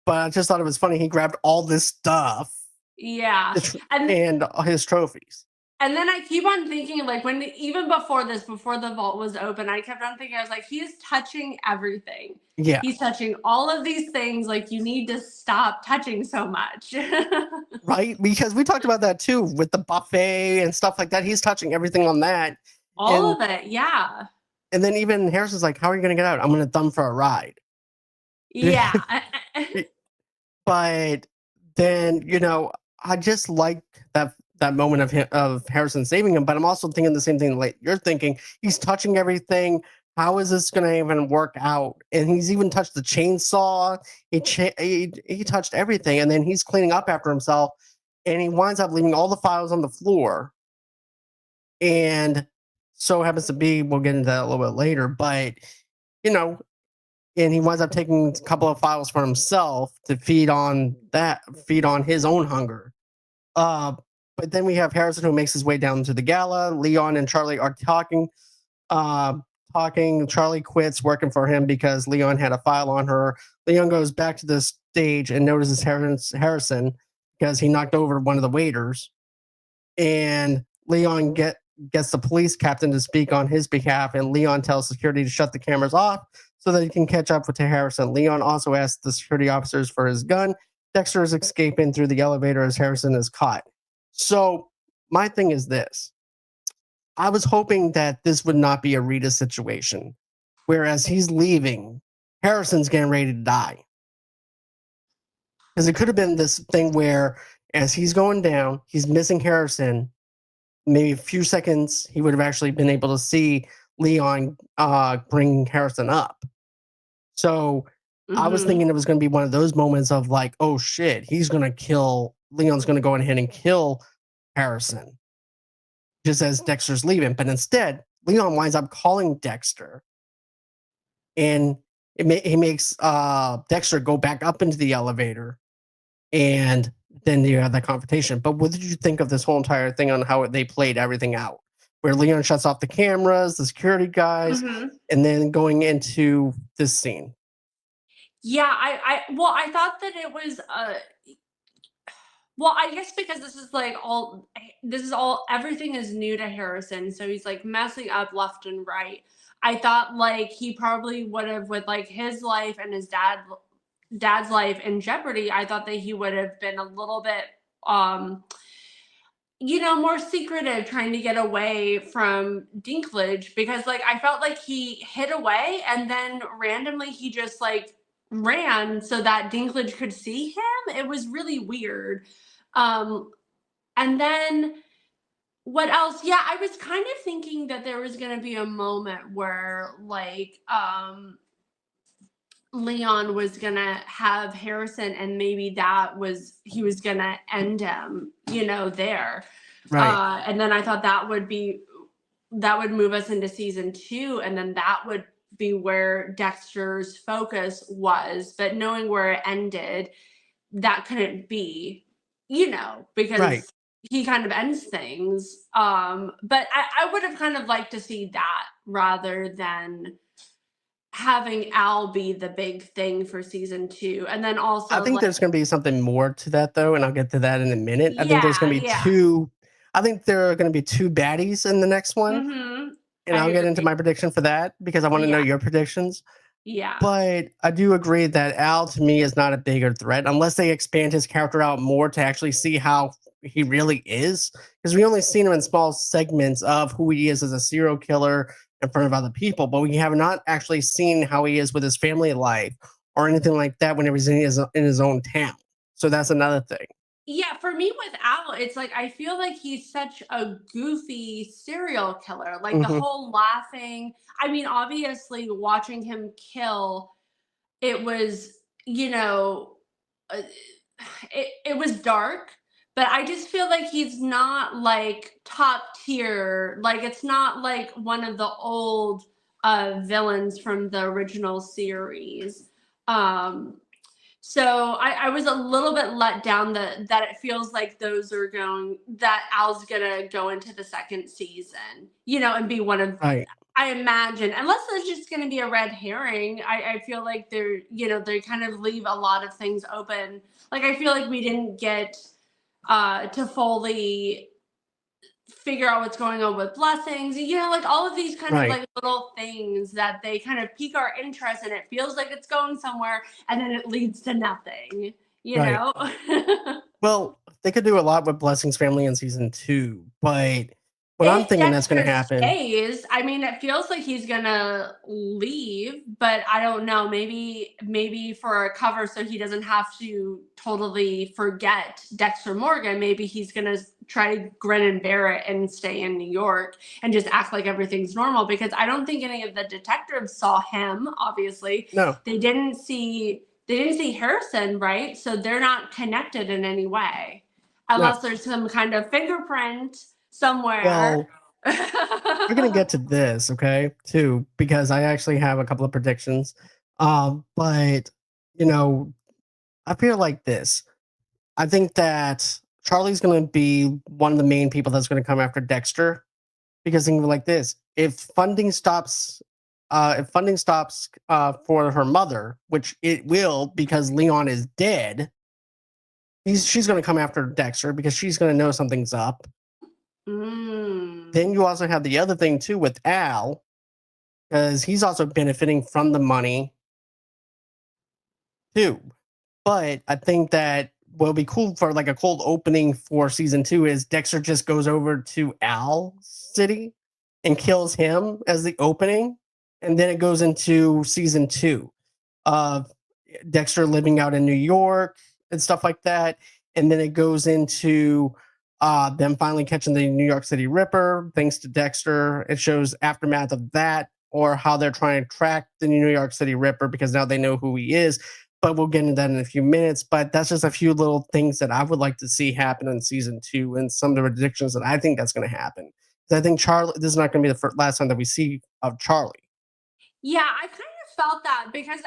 But I just thought it was funny. He grabbed all this stuff yeah, and and his trophies. And then I keep on thinking, like, even before this, before the vault was open, I kept on thinking, I was like, he's touching everything. Yeah, He's touching all of these things. Like, you need to stop touching so much. right. Because we talked about that too with the buffet and stuff like that. He's touching everything on that, All and of it. Yeah. and then even Harrison's like, "How are you going to get out? I'm going to thumb for a ride." Yeah. But then I just like that moment of Harrison saving him. But I'm also thinking the same thing like you're thinking. He's touching everything. How is this going to even work out? And he's even touched the chainsaw. He touched everything, and then he's cleaning up after himself, and he winds up leaving all the files on the floor. And so happens to be, we'll get into that a little bit later, but you know, and he winds up taking a couple of files for himself to feed on his own hunger. Uh, but then we have Harrison who makes his way down to the gala. Leon and Charley are uh, talking. Charley quits working for him because Leon had a file on her. Leon goes back to the stage and notices Harrison because he knocked over one of the waiters. And Leon gets the police captain to speak on his behalf, and Leon tells security to shut the cameras off so that he can catch up with Harrison. Leon also asks the security officers for his gun. Dexter is escaping through the elevator as Harrison is caught. So my thing is this. I was hoping that this would not be a Rita situation, whereas he's leaving, Harrison's getting ready to die. Because it could have been this thing where as he's going down, he's missing Harrison, maybe a few seconds, he would have actually been able to see Leon bring Harrison up. So I was Hmm. thinking it was going to be one of those moments of like, oh shit, Leon's going to go ahead and kill Harrison just as Dexter's leaving. But instead, Leon winds up calling Dexter, and he makes Dexter go back up into the elevator, and then you have that confrontation. But what did you think of this whole entire thing on how they played everything out? Where Leon shuts off the cameras, the security guys, Hmm. and then going into this scene. Yeah. Well, I thought that it was, well, I guess because this is all, everything is new to Harrison. So he's like messing up left and right. I thought like he probably would have, with like his life and his dad's life in jeopardy, I thought that he would have been a little bit, um, more secretive, trying to get away from Dinklage, because like I felt like he hid away and then randomly he just like ran so that Dinklage could see him. It was really weird. Um, and then what else? Yeah, I was kind of thinking that there was going to be a moment where like Leon was gonna have Harrison, and maybe he was gonna end him, there. Right. And then I thought that would move us into season two, and then that would be where Dexter's focus was. But knowing where it ended, that couldn't be, Right. because he kind of ends things. But I would have kind of liked to see that rather than having Al be the big thing for season two. And then I also think like, there's gonna be something more to that though, and I'll get to that in a minute. yeah, yeah. I think there are gonna be 2 baddies in the next one, and I I'll get into agree. my prediction for that because I wanna know Yeah, your predictions. yeah. But I do agree that Al to me is not a bigger threat unless they expand his character out more to actually see how he really is. Because we only seen him in small segments of who he is as a serial killer in front of other people, but we have not actually seen how he is with his family life or anything like that whenever he's in his own town. So that's another thing. Yeah, for me with Al, it's like I feel like he's such a goofy serial killer. Like the Hmm. whole laughing. I mean, obviously, watching him kill, it was, you know, uh, it was dark, but I just feel like he's not like top tier. Like it's not like one of the old villains from the original series. Um, so I was a little bit let down that it feels like that Al's gonna go into the second season, and be one of, Right, I imagine, unless there's just gonna be a red herring. I feel like they kind of leave a lot of things open. Like I feel like we didn't get to fully figure out what's going on with blessings, like all of these kind of right. like little things that they kind of pique our interest, and it feels like it's going somewhere and then it leads to nothing, you Right. know? Well, they could do a lot with Blessing's family in season 2, but what I'm If thinking that's gonna Dexter happen. stays, I mean, it feels like he's gonna leave, but I don't know. Maybe for a cover, so he doesn't have to totally forget Dexter Morgan. Maybe he's gonna try to grin and bear it and stay in New York and just act like everything's normal. Because I don't think any of the detectives saw him. Obviously, No, they didn't see Harrison, right? So they're not connected in any way, no. unless there's some kind of fingerprint somewhere. Well, we're gonna get to this, okay, too, because I actually have a couple of predictions. But you know, I feel like this. I think that Charlie's gonna be one of the main people that's gonna come after Dexter because think of it like this: if funding stops for her mother, which it will because Leon is dead, she's gonna come after Dexter because she's gonna know something's up. Then Mm. you also have the other thing too with Al because he's also benefiting from the money too. But I think that what would be cool for like a cold opening for season 2 is Dexter just goes over to Al City and kills him as the opening, and then it goes into season 2 of Dexter living out in New York and stuff like that, and then it goes into them finally catching the New York City Ripper thanks to Dexter. It shows aftermath of that or how they're trying to track the New York City Ripper because now they know who he is. But we'll get into that in a few minutes. But that's just a few little things that I would like to see happen in season 2 and some of the predictions that I think that's going to happen. 'Cause I think Charlie, this is not going to be the last time that we see of Charlie. Yeah, I kind of felt that because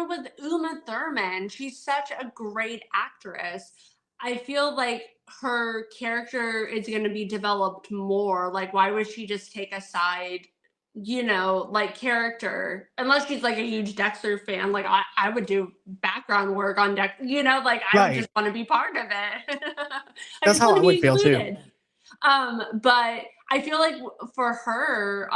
with Uma Thurman, she's such a great actress. I feel like her character is going to be developed more. Like, why would she just take a side, like character? Unless she's like a huge Dexter fan, like I would do background work on Dexter, like I would just Right. want to be part of it. I That's just how want I to would be feel too. included. But I feel like for her,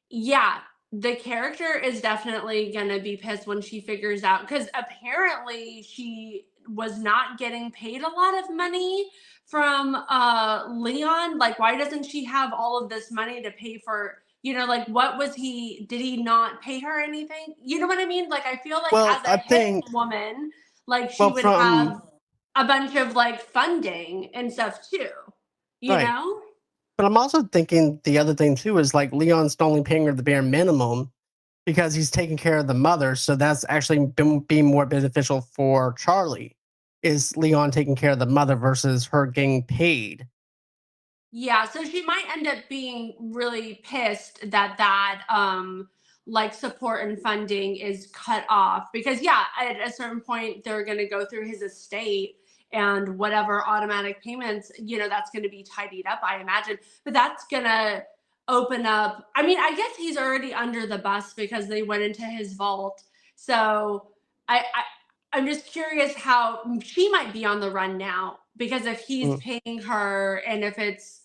yeah, the character is definitely gonna be pissed when she figures out, because apparently she was not getting paid a lot of money from Leon. Like, why doesn't she have all of this money to pay for, like what was he did he not pay her anything? You know what I mean? Like I feel like Well, as I a hit think, woman, like she well, would from have a bunch of like funding and stuff too, you right. know? But I'm also thinking the other thing too is like Leon's only paying her the bare minimum because he's taking care of the mother. So that's actually been being more beneficial for Charlie. Is Leon taking care of the mother versus her getting paid? Yeah, so she might end up being really pissed that like support and funding is cut off, because yeah, at a certain point they're going to go through his estate and whatever automatic payments, that's going to be tidied up, I imagine. But that's going to open up, I mean, I guess he's already under the bus because they went into his vault. So I'm just curious how she might be on the run now, because if he's paying her, and if it's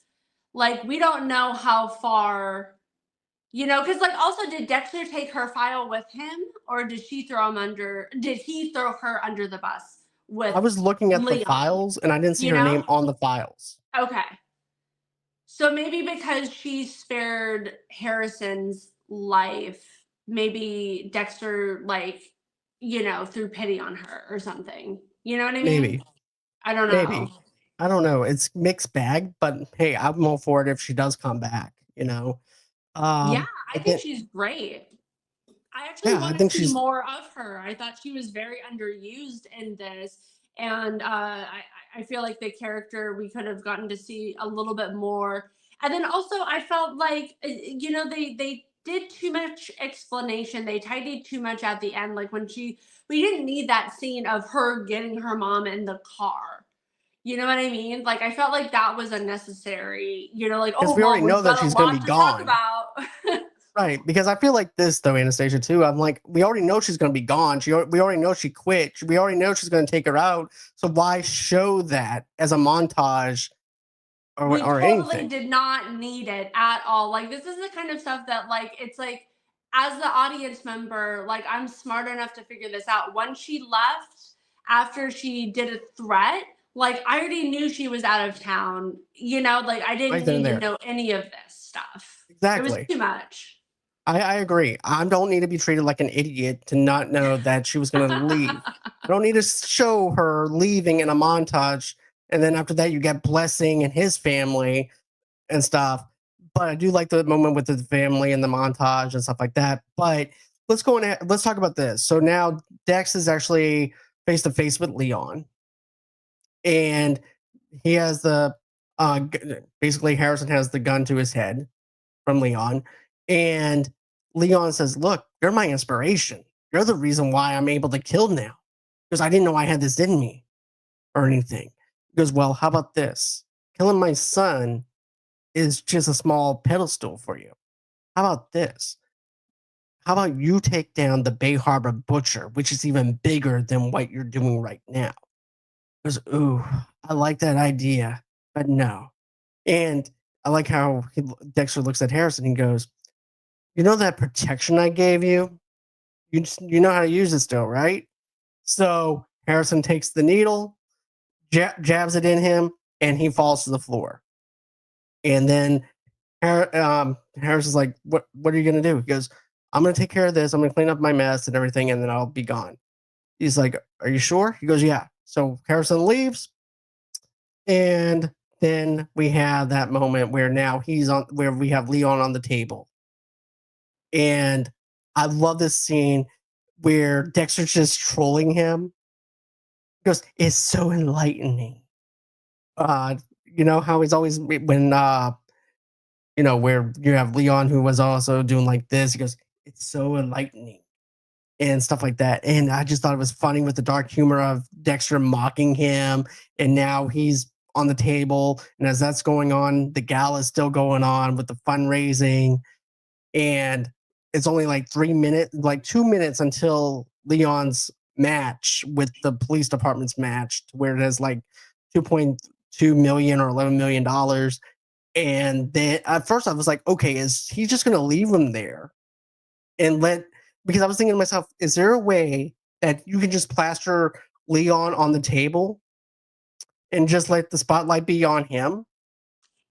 like, we don't know how far, because like, also, did Dexter take her file with him, or did he throw her under the bus with I was looking at the Leon? files and I didn't see her name on the files. Okay. So maybe because she spared Harrison's life, maybe Dexter, like, threw pity on her or something. You know what I mean? Maybe. I don't know. Maybe. I don't know. It's mixed bag, but hey, I'm all for it if she does come back, Yeah, I think she's great. I actually want to see more of her. I thought she was very underused in this. And I feel like the character, we could have gotten to see a little bit more. And then also, I felt like, they did too much explanation. They tidied too much at the end. Like, we didn't need that scene of her getting her mom in the car. You know what I mean? Like, I felt like that was unnecessary. Like, because we already know that she's going to be gone. Right, because I feel like this, though, Anastasia, too. I'm like, we already know she's going to be gone. We already know she quit. We already know she's going to take her out. So why show that as a montage or anything? Totally did not need it at all. Like, this is the kind of stuff that, like, it's like, as the audience member, like, I'm smart enough to figure this out. Once she left, after she did a threat, like, I already knew she was out of town. Like, I didn't need to know any of this stuff. Exactly. It was too much. I agree. I don't need to be treated like an idiot to not know that she was going to leave. I don't need to show her leaving in a montage, and then after that you get Blessing and his family and stuff. But I do like the moment with the family and the montage and stuff like that. But let's talk about this. So now Dex is actually face to face with Leon, and he has the basically Harrison has the gun to his head from Leon, and Leon says, "Look, you're my inspiration. You're the reason why I'm able to kill now, because I didn't know I had this in me or anything." He goes, "Well, how about this? Killing my son is just a small pedestal for you. How about this? How about you take down the Bay Harbor Butcher, which is even bigger than what you're doing right now?" He goes, "Ooh, I like that idea, but no." And I like how Dexter looks at Harrison and goes, "You know that protection I gave you? You know how to use it still, right?" So Harrison takes the needle, jabs it in him, and he falls to the floor. And then Harrison's like, "What are you gonna do?" He goes, "I'm gonna take care of this. I'm gonna clean up my mess and everything, and then I'll be gone." He's like, "Are you sure?" He goes, "Yeah." So Harrison leaves, and then we have that moment where now where we have Leon on the table. And I love this scene where Dexter's just trolling him. He goes, "It's so enlightening." You know how he's always when where you have Leon who was also doing like this. He goes, "It's so enlightening," and stuff like that. And I just thought it was funny with the dark humor of Dexter mocking him, and now he's on the table, and as that's going on, the gala is still going on with the fundraising, and it's only like 2 minutes until Leon's match with the police department's match, where it has like 2.2 million or $11 million. And then at first I was like, okay, is he just going to leave him there and because I was thinking to myself, is there a way that you can just plaster Leon on the table and just let the spotlight be on him?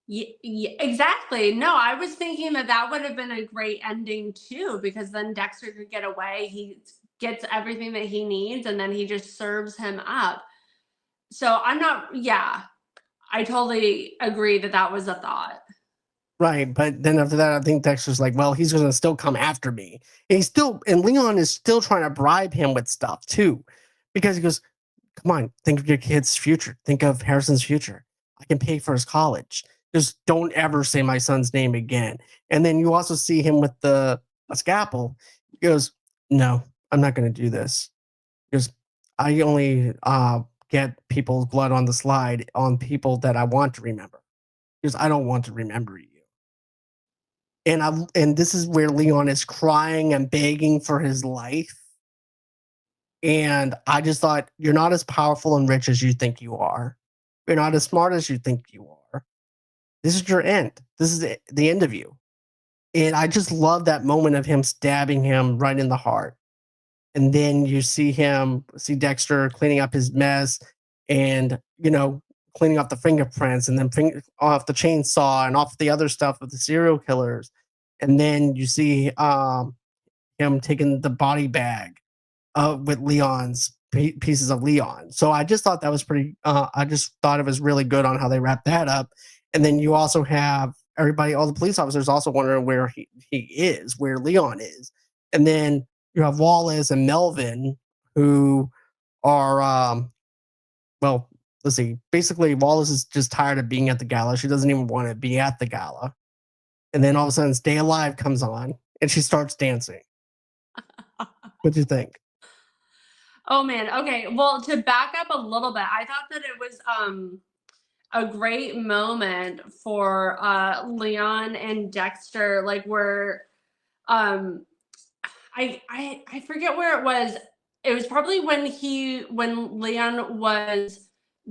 Yeah, exactly. No, I was thinking that would have been a great ending too, because then Dexter could get away. He gets everything that he needs, and then he just serves him up. So yeah, I totally agree that was a thought. Right, but then after that, I think Dexter's like, well, he's going to still come after me. And Leon is still trying to bribe him with stuff too, because he goes, "Come on, think of your kid's future. Think of Harrison's future. I can pay for his college. Just don't ever say my son's name again." And then you also see him with the a scalpel. He goes, "No, I'm not going to do this." He goes, "I only get people's blood on the slide on people that I want to remember." Because I don't want to remember you. And this is where Leon is crying and begging for his life. And I just thought, you're not as powerful and rich as you think you are. You're not as smart as you think you are. This is your end. This is the end of you. And I just love that moment of him stabbing him right in the heart. And then you see Dexter cleaning up his mess and, cleaning up the fingerprints and then off the chainsaw and off the other stuff of the serial killers. And then you see him taking the body bag with Leon's pieces of Leon. So I just thought that was pretty. I just thought it was really good on how they wrapped that up. And then you also have everybody, all the police officers, also wondering where he is, where Leon is. And then you have Wallace and Melvin, who are well. Let's see. Basically, Wallace is just tired of being at the gala. She doesn't even want to be at the gala. And then all of a sudden, Stay Alive comes on, and she starts dancing. What do you think? Oh man. Okay. Well, to back up a little bit, I thought that it was a great moment for Leon and Dexter, like where um I forget where it was. It was probably when Leon was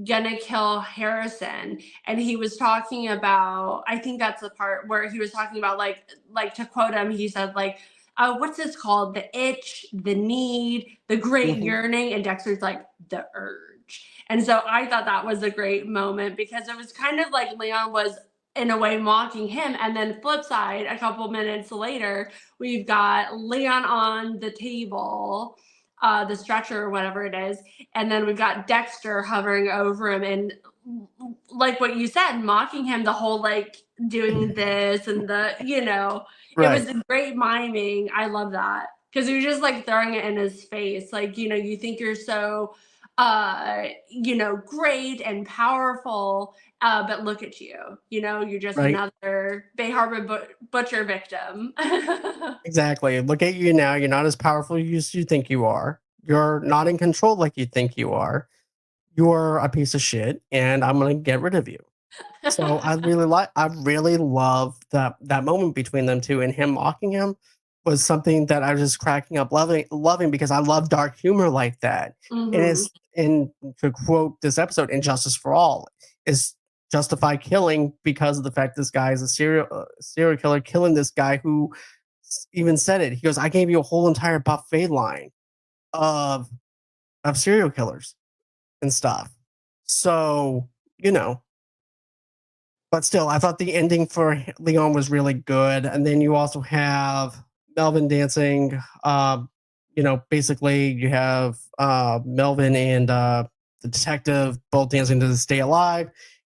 gonna kill Harrison, and he was talking about, I think that's the part where he was talking about, like to quote him, he said like, what's this called? The itch, the need, the great Mhm. yearning, and Dexter's like the urge. And so I thought that was a great moment because it was kind of like Leon was in a way mocking him, and then flip side, a couple minutes later, we've got Leon on the table, the stretcher or whatever it is, and then we've got Dexter hovering over him and, like what you said, mocking him, the whole like doing this and it was Right, a great miming. I love that because he was just like throwing it in his face, like you think you're so great and powerful, but look at you, you're just right. another Bay Harbor butcher victim. Exactly. Look at you now. You're not as powerful as you think you are. You're not in control like you think you are. You're a piece of shit, and I'm gonna get rid of you. So I really love that moment between them two, and him mocking him was something that I was just cracking up loving because I love dark humor like that. And Hmm. it's and to quote this episode, "Injustice for all" is justify killing because of the fact this guy is a serial killer killing this guy who even said it. He goes, "I gave you a whole entire buffet line of serial killers and stuff." So, you know, but still, I thought the ending for Leon was really good. And then you also have Melvin dancing. Basically, you have Melvin and the detective both dancing to the Stay Alive.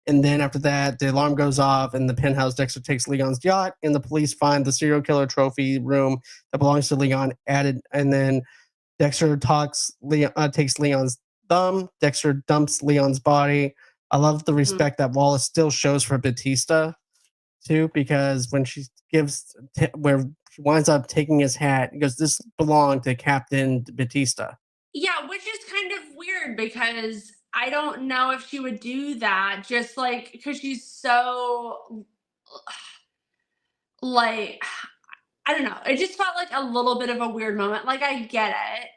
And then after that, the alarm goes off, and the penthouse Dexter takes Leon's yacht, and the police find the serial killer trophy room that belongs to Leon added. And then Dexter takes Leon's thumb. Dexter dumps Leon's body. I love the respect that Wallace still shows for Batista too, because when she where she winds up taking his hat, he goes, "This belonged to Captain Batista." Yeah, which is kind of weird because I don't know if she would do that, just like because she's so like, I don't know. It just felt like a little bit of a weird moment. Like I get it.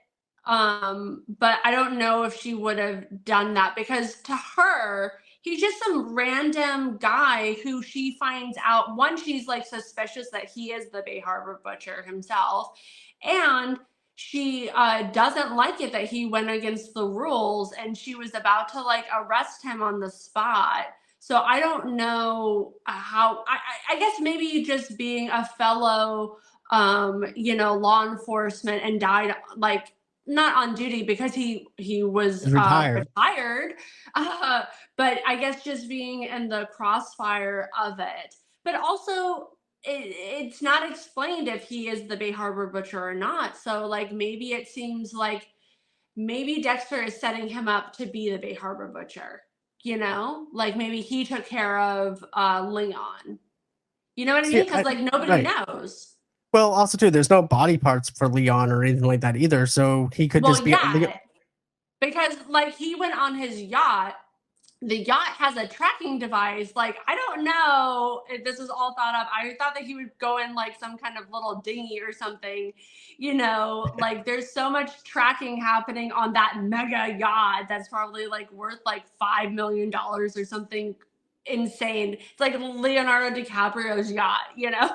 But I don't know if she would have done that because to her, he's just some random guy who she finds out, one, she's like suspicious that he is the Bay Harbor butcher himself. And she doesn't like it that he went against the rules, and she was about to like arrest him on the spot. So I don't know how. I guess maybe just being a fellow, law enforcement, and died like not on duty because he was He's retired. retired, uh, but I guess just being in the crossfire of it. But also, it's not explained if he is the Bay Harbor butcher or not. So like maybe it seems like maybe Dexter is setting him up to be the Bay Harbor butcher. Like maybe he took care of Leon. You know what I See, mean? Because like nobody right. knows. Well, also too, there's no body parts for Leon or anything like that either, so he could just Well, be yeah, because like he went on his yacht. The yacht has a tracking device. Like, I don't know if this was all thought up. I thought that he would go in like some kind of little dinghy or something. Like there's so much tracking happening on that mega yacht that's probably like worth like $5 million or something insane. It's like Leonardo DiCaprio's yacht.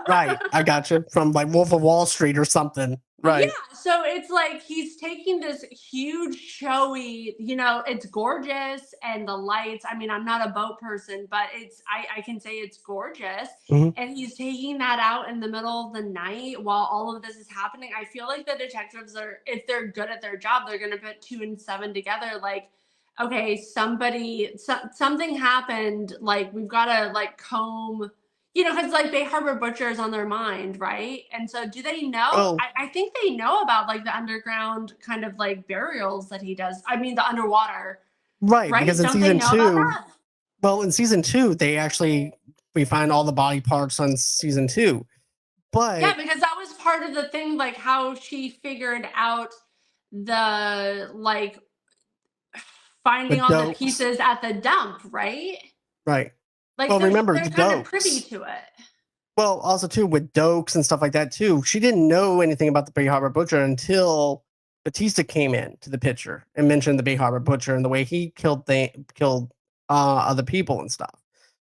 right. I got you from like Wolf of Wall Street or something. Yeah, Right. so it's like he's taking this huge showy, it's gorgeous and the lights. I mean, I'm not a boat person, but I can say it's gorgeous. Mhm. And he's taking that out in the middle of the night while all of this is happening. I feel like the detectives are, if they're good at their job, they're gonna put 2 and 7 together. Like, okay, something happened, like we've gotta like comb, because like Bay Harbor Butcher is on their mind, right? And so, do they know? Well, I think they know about like the underground kind of like burials that he does. I mean, the underwater, right, because right? in Don't they season know about two, that? well, in season two, we find all the body parts on season two, Yeah, but because that was part of the thing, like how she figured out the like the finding all the dopes, pieces at the dump, right? right. Like, Well, so remember they're the kind of privy dokes. to it. Well, also too with Dokes and stuff like that too. She didn't know anything about the Bay Harbor Butcher until Batista came in to the picture and mentioned the Bay Harbor Butcher and the way he killed other people and stuff,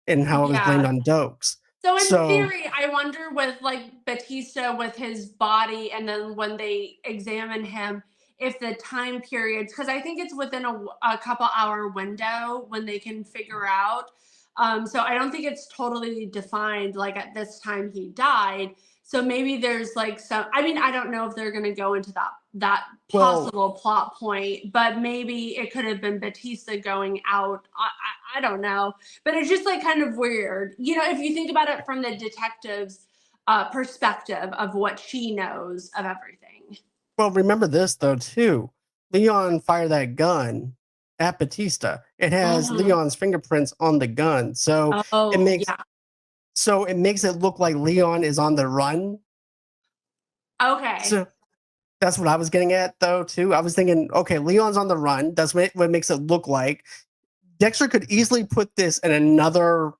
and how it was blamed Yeah. on Dokes. So in So, theory, I wonder with like Batista with his body, and then when they examine him, if the time periods, because I think it's within a couple hour window when they can figure out. So I don't think it's totally defined like at this time he died. So maybe there's like some. I mean, I don't know if they're going to go into that well, possible plot point, but maybe it could have been Batista going out. I don't know, but it's just like kind of weird, if you think about it from the detective's perspective of what she knows of everything. remember this though too. Leon fired that gun at Batista. It has Mhm. Leon's fingerprints on the gun, it Oh makes yeah. it makes it look like Leon is on the run. Okay. So that's what I was getting at, though, too. I was thinking, okay, Leon's on the run. That's what makes it look like. Dexter could easily put this in another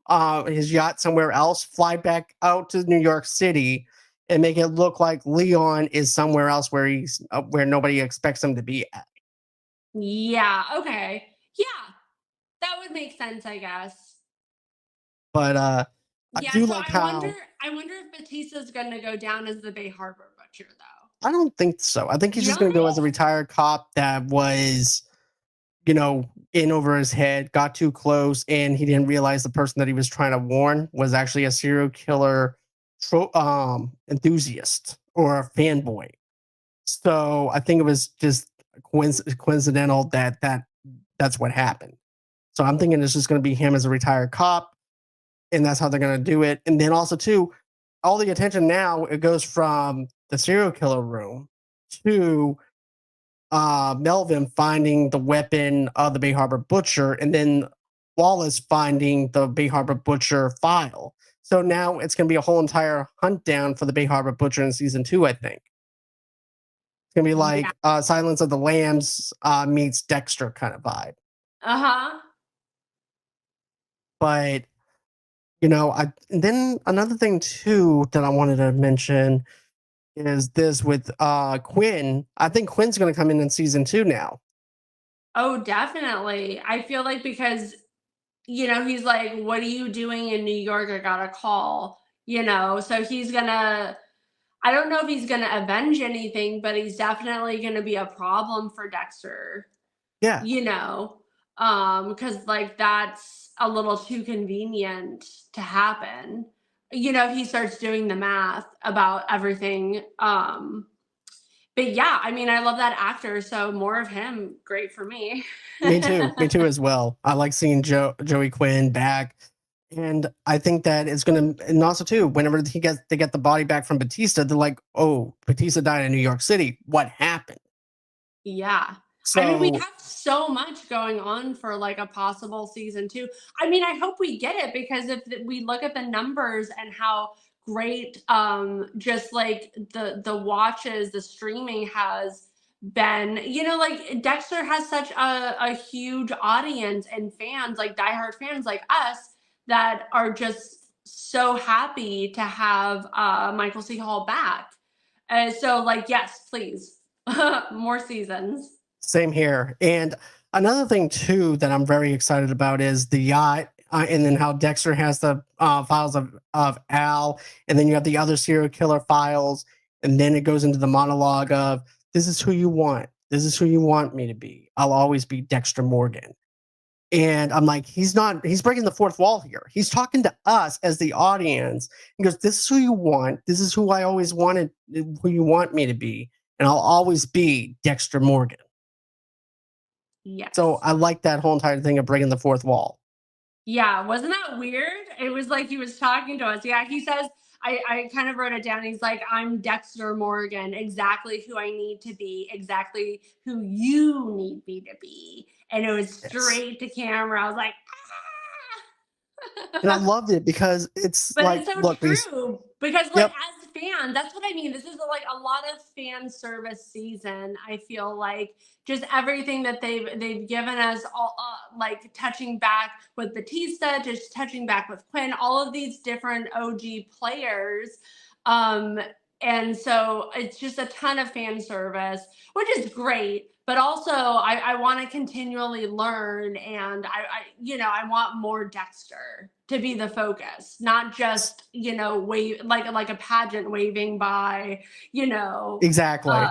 his yacht somewhere else, fly back out to New York City, and make it look like Leon is somewhere else where he's where nobody expects him to be at. Yeah. Okay. Yeah, that would make sense, I guess. But I Yeah. do So like I wonder. how I wonder if Batista's going to go down as the Bay Harbor Butcher, though. I don't think so. I think he's You just don't going to go think? as a retired cop that was in over his head, got too close, and he didn't realize the person that he was trying to warn was actually a serial killer enthusiast or a fanboy. So I think it was just coincidental that's what happened. So I'm thinking it's just going to be him as a retired cop, and that's how they're going to do it. And then also too, all the attention now it goes from the serial killer room to Melvin finding the weapon of the Bay Harbor Butcher, and then Wallace finding the Bay Harbor Butcher file. So now it's going to be a whole entire hunt down for the Bay Harbor Butcher in season two. I think it's going to be Yeah. like Silence of the Lambs meets Dexter kind of vibe. Uh huh. But I and then another thing too that I wanted to mention is this with Quinn. I think Quinn's going to come in season two now. Oh, definitely. I feel like because he's like, "What are you doing in New York? I got a call." So he's gonna. I don't know if he's gonna avenge anything, but he's definitely gonna be a problem for Dexter. Yeah, You know, because like that's a little too convenient to happen. If he starts doing the math about everything. But yeah, I mean, I love that actor, so more of him, great for me. me too. Me too as well. I like seeing Joey Quinn back. And I think that it's gonna and also too, whenever they get the body back from Batista, they're like, oh, Batista died in New York City. What happened? Yeah. I mean, we So have so much going on for like a possible season two. I mean, I hope we get it because if we look at the numbers and how great just like the watches, the streaming has been, like Dexter has such a huge audience and fans, like diehard fans like us, that are just so happy to have Michael C. Hall back. So like, yes, please, more seasons. Same here. And another thing too that I'm very excited about is the yacht, and then how Dexter has the files of Al, and then you have the other serial killer files, and then it goes into the monologue of this is who you want. This is who you want me to be. I'll always be Dexter Morgan. And I'm like, he's breaking the fourth wall here. He's talking to us as the audience. He goes, this is who you want. This is who I always wanted, who you want me to be. And I'll always be Dexter Morgan. Yes. So I like that whole entire thing of breaking the fourth wall. Yeah, wasn't that weird? It was like he was talking to us. Yeah, he says, I kind of wrote it down. He's like, I'm Dexter Morgan, exactly who I need to be, exactly who you need me to be. And it was Yes. straight to camera. I was like, And I ah! loved it because it's But like, it's so look, these, true because, like, yep, as fans, that's what I mean. This is like a lot of fan service season. I feel like just everything that they've given us, all like touching back with Batista, just touching back with Quinn, all of these different OG players. Um, and so it's just a ton of fan service, which is great. But also, I want to continually learn, and I want more Dexter to be the focus, not just wave like a pageant waving by, you know, exactly. uh,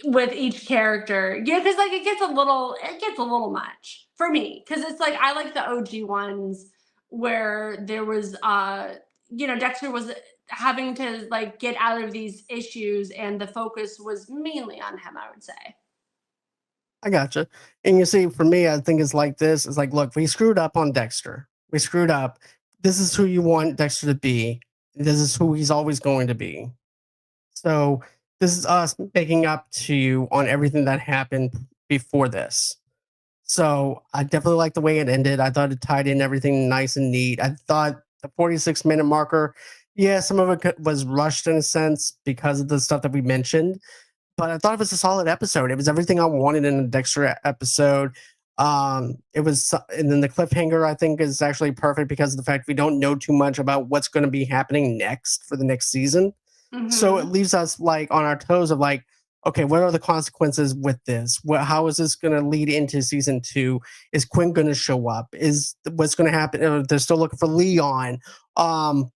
with each character. Yeah, because like it gets a little much for me because it's like I like the OG ones where there was Dexter was having to like get out of these issues and the focus was mainly on him, I would say. I gotcha. And you see, for me, I think it's like this. It's like, look, we screwed up on Dexter. We screwed up. This is who you want Dexter to be. This is who he's always going to be. So this is us making up to you on everything that happened before this. So I definitely like the way it ended. I thought it tied in everything nice and neat. I thought the 46-minute marker, yeah, some of it was rushed in a sense because of the stuff that we mentioned, but I thought it was a solid episode. It was everything I wanted in a Dexter episode. It was, and then the cliffhanger I think is actually perfect because of the fact we don't know too much about what's going to be happening next for the next season. So it Mm-hmm. leaves us like on our toes of like, okay, what are the consequences with this? How is this going to lead into season two? Is Quinn going to show up? Is what's going to happen? They're still looking for Leon. Um,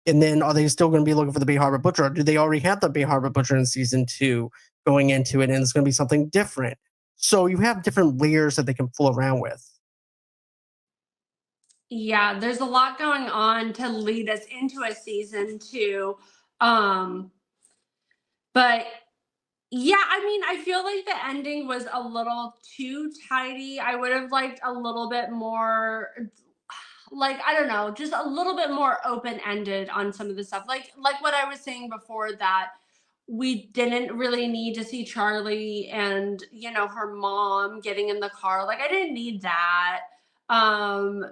and then are they still going to be looking for the Bay Harbor Butcher? Or do they already have the Bay Harbor Butcher in season two going into it? And it's going to be something different. So you have different layers that they can fool around with. Yeah, there's a lot going on to lead us into a season two. Um, but yeah, I mean, I feel like the ending was a little too tidy. I would have liked a little bit more, like, I don't know, just a little bit more open ended on some of the stuff. Like what I was saying before, that we didn't really need to see Charley and her mom getting in the car. Like I didn't need that. Um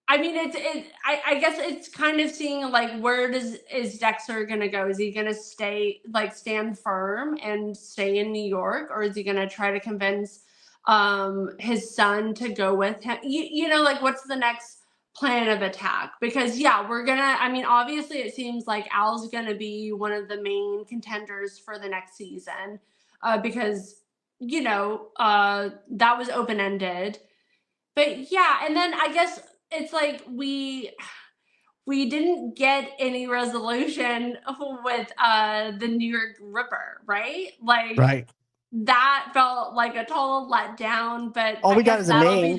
I mean, I guess it's kind of seeing like where is Dexter gonna go? Is he gonna stay like stand firm and stay in New York, or is he gonna try to convince his son to go with him? Like what's the next plan of attack? Because yeah, we're gonna. I mean, obviously, it seems like Al's gonna be one of the main contenders for the next season, because that was open ended. But yeah, and then I guess it's like we didn't get any resolution with the New York Ripper, right? Like Right. that felt like a total letdown, but All I we got guess is a that'll be name.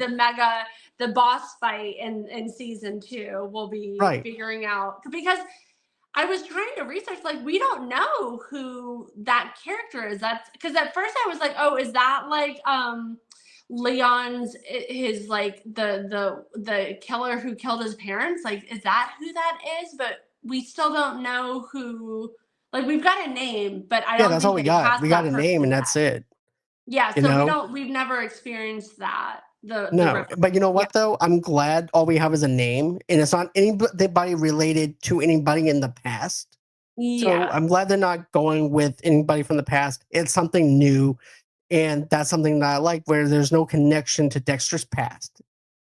the boss fight in season two. We'll be Right. figuring out because I was trying to research, like, we don't know who that character is. That's because at first I was like, oh, is that like Leon's his like the killer who killed his parents? Like, is that who that is? But we still don't know who. Like, we've got a name, but I Yeah, don't that's all think we they got. cast We got that a name person and yet. that's it. Yeah, You so know? we've never experienced that. the No, Ripper. but you know Yeah. what though? I'm glad all we have is a name, and it's not anybody related to anybody in the past. So Yeah. I'm glad they're not going with anybody from the past. It's something new, and that's something that I like, where there's no connection to Dexter's past.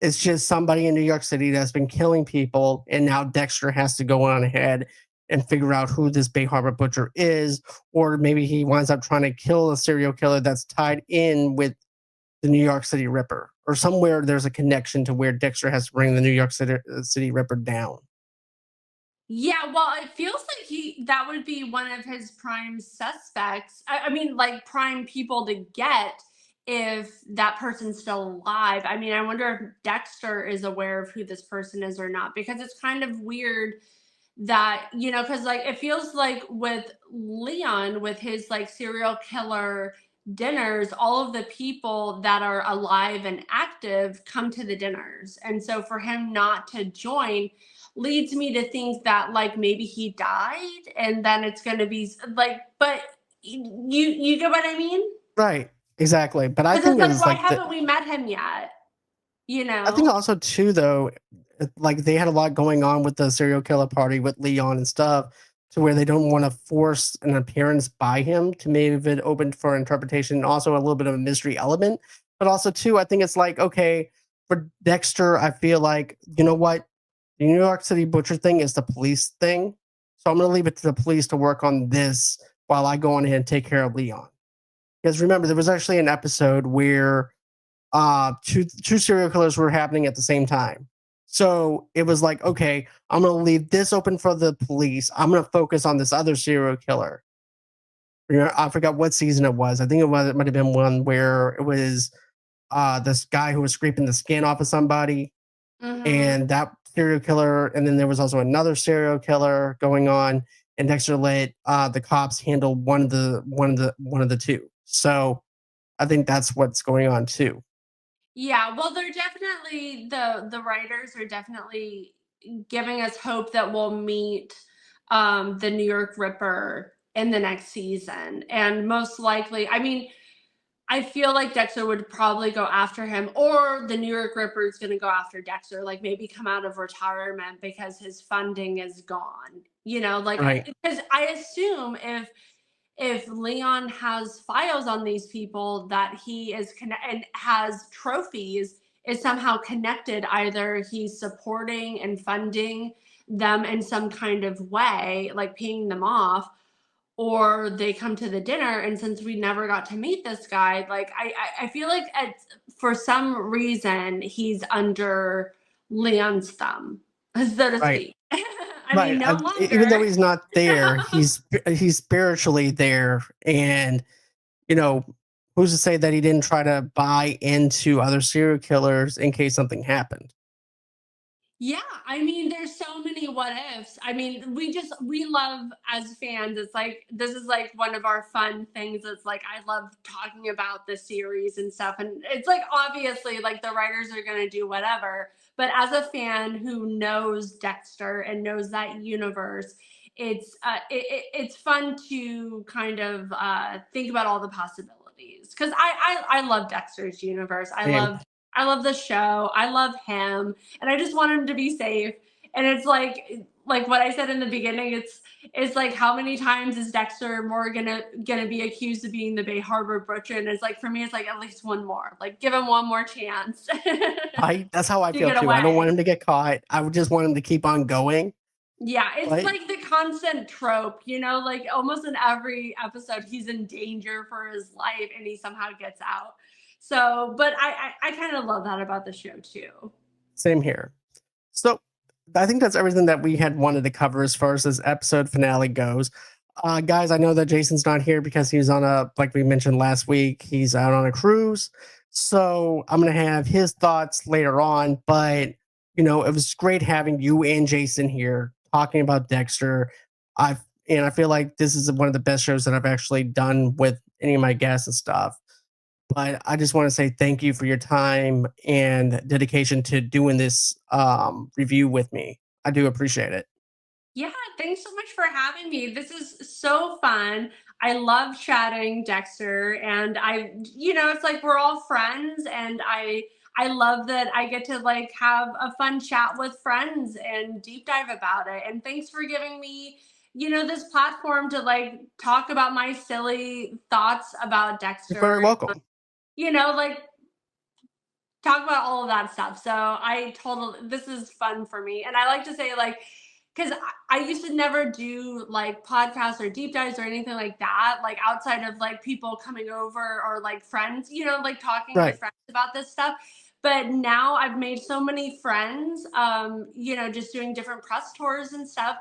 It's just somebody in New York City that's been killing people, and now Dexter has to go on ahead and figure out who this Bay Harbor Butcher is, or maybe he winds up trying to kill a serial killer that's tied in with the New York City Ripper, or somewhere there's a connection to where Dexter has to bring the New York City Ripper down. Yeah, well, it feels like he that would be one of his prime suspects. I mean, like prime people to get if that person's still alive. I mean, I wonder if Dexter is aware of who this person is or not, because it's kind of weird that, because like it feels like with Leon, with his like serial killer dinners, all of the people that are alive and active come to the dinners. And so for him not to join leads me to think that like maybe he died, and then it's going to be like, but you get what I mean? Right, exactly. But I Because think it's it like, was why like the haven't we met him yet? You I think know? also too though, like they had a lot going on with the serial killer party with Leon and stuff, to where they don't want to force an appearance by him to maybe it open for interpretation, and also a little bit of a mystery element. But also too, I think it's like, okay, for Dexter, I feel like, you know what, the New York City Butcher thing is the police thing, so I'm gonna leave it to the police to work on this while I go on ahead and take care of Leon. Because remember, there was actually an episode where two serial killers were happening at the same time. So it was like, okay, I'm gonna leave this open for the police. I'm gonna focus on this other serial killer. I forgot what season it was. I think it might have been one where it was this guy who was scraping the skin off of somebody, Mm-hmm. and that serial killer, and then there was also another serial killer going on, and Dexter let the cops handle one of the two. So I think that's what's going on too. Yeah, well, they're definitely the writers are definitely giving us hope that we'll meet the New York Ripper in the next season. And most likely, I mean, I feel like Dexter would probably go after him, or the New York Ripper is going to go after Dexter, like maybe come out of retirement because his funding is gone. Like, Right, because I assume if Leon has files on these people that he is and has trophies, is somehow connected. Either he's supporting and funding them in some kind of way, like paying them off, or they come to the dinner. And since we never got to meet this guy, like I feel like for some reason he's under Leon's thumb, so to right. speak. I mean, Right. no Even though longer. he's not there, he's spiritually there, and you know, who's to say that he didn't try to buy into other serial killers in case something happened? Yeah, I mean, there's so many what ifs. I mean, we love as fans. It's like this is like one of our fun things. It's like I love talking about the series and stuff, and it's like obviously like the writers are gonna do whatever. But as a fan who knows Dexter and knows that universe, it's fun to kind of think about all the possibilities, because I love Dexter's universe. Same. I love the show. I love him, and I just want him to be safe. And it's like what I said in the beginning. It's like, how many times is Dexter more gonna be accused of being the Bay Harbor Butcher? And it's like, for me, it's like at least one more. Like, give him one more chance to Right. That's how I feel get too. I don't want away. him to get caught. I would just want him to keep on going. Yeah, it's But like the constant trope, like almost in every episode, he's in danger for his life and he somehow gets out. So, but I kind of love that about the show too. same here. So I think that's everything that we had wanted to cover as far as this episode finale goes. Guys, I know that Jason's not here because he was on like we mentioned last week, he's out on a cruise. So I'm going to have his thoughts later on. But, it was great having you and Jason here talking about Dexter. I feel like this is one of the best shows that I've actually done with any of my guests and stuff. But I just want to say thank you for your time and dedication to doing this review with me. I do appreciate it. Yeah, thanks so much for having me. This is so fun. I love chatting Dexter, and it's like we're all friends, and I love that I get to like have a fun chat with friends and deep dive about it. And thanks for giving me, this platform to like talk about my silly thoughts about You're very Dexter, welcome. like talk about all of that stuff. So this is fun for me. And I like to say, like, because I used to never do like podcasts or deep dives or anything like that, like outside of like people coming over or like friends, like talking with Right. friends about this stuff. But now I've made so many friends, just doing different press tours and stuff.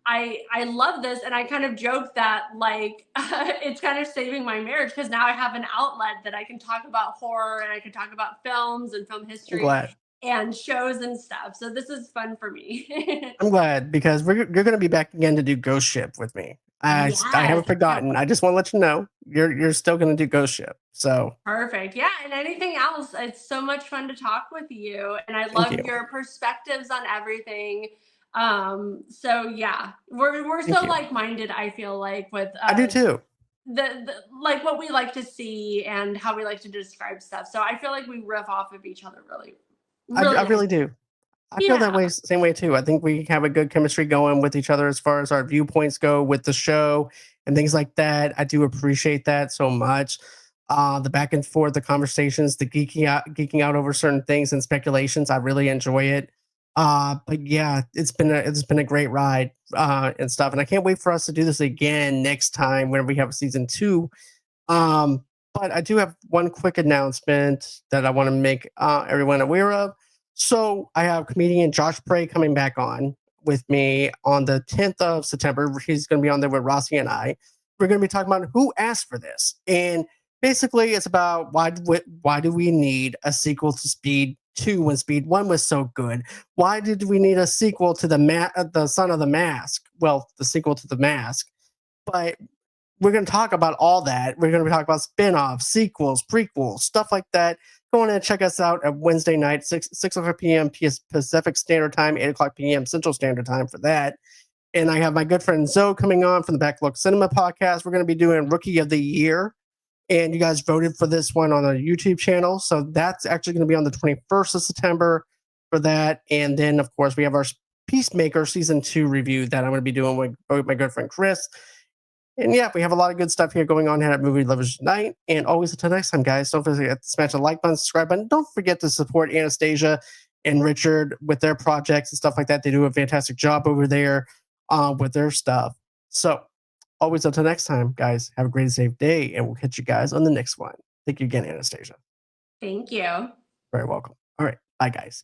I love this, and I kind of joke that like it's kind of saving my marriage because now I have an outlet that I can talk about horror and I can talk about films and film I'm history glad. and shows and stuff. So this is fun for me. I'm glad because you're going to be back again to do Ghost Ship with me. I Yes, haven't forgotten. I just want to let you know you're still going to do Ghost Ship. So perfect. Yeah, and anything else, it's so much fun to talk with you, and I thank you. love your perspectives on everything. So yeah, we're Thank so you. like minded. I feel like with I do too. the like what we like to see and how we like to describe stuff. So I feel like we riff off of each other really, I really nice. really do. I feel that Yeah, way, same way too. I think we have a good chemistry going with each other as far as our viewpoints go with the show and things like that. I do appreciate that so much. The back and forth, the conversations, the geeking out over certain things and speculations. I really enjoy it. But yeah, it's been a great ride and stuff, and I can't wait for us to do this again next time when we have season two. Um, but I do have one quick announcement that I want to make everyone aware of. So I have comedian Josh Prey coming back on with me on the 10th of September. He's going to be on there with Rossi and I. We're going to be talking about who asked for this, and basically it's about why do we need a sequel to Speed 2 when Speed 1 was so good? Why did we need a sequel to the Son of the Mask? Well, the sequel to The Mask, but we're going to talk about all that. We're going to talk about spin-offs, sequels, prequels, stuff like that. Go on and check us out at Wednesday night, 6 o'clock p.m. Pacific Standard Time, 8 o'clock p.m. Central Standard Time for that. And I have my good friend Zoe coming on from the Backlook Cinema podcast. We're going to be doing Rookie of the Year. And you guys voted for this one on our YouTube channel. So that's actually going to be on the 21st of September for that. And then, of course, we have our Peacemaker Season 2 review that I'm going to be doing with my good friend Chris. And yeah, we have a lot of good stuff here going on here at Movie Lovers Night. And always until next time, guys, don't forget to smash the like button, subscribe button. Don't forget to support Anastasia and Richard with their projects and stuff like that. They do a fantastic job over there with their stuff. So always until next time, guys, have a great and safe day. And we'll catch you guys on the next one. Thank you again, Anastasia. thank you. Very welcome. All right. Bye, guys.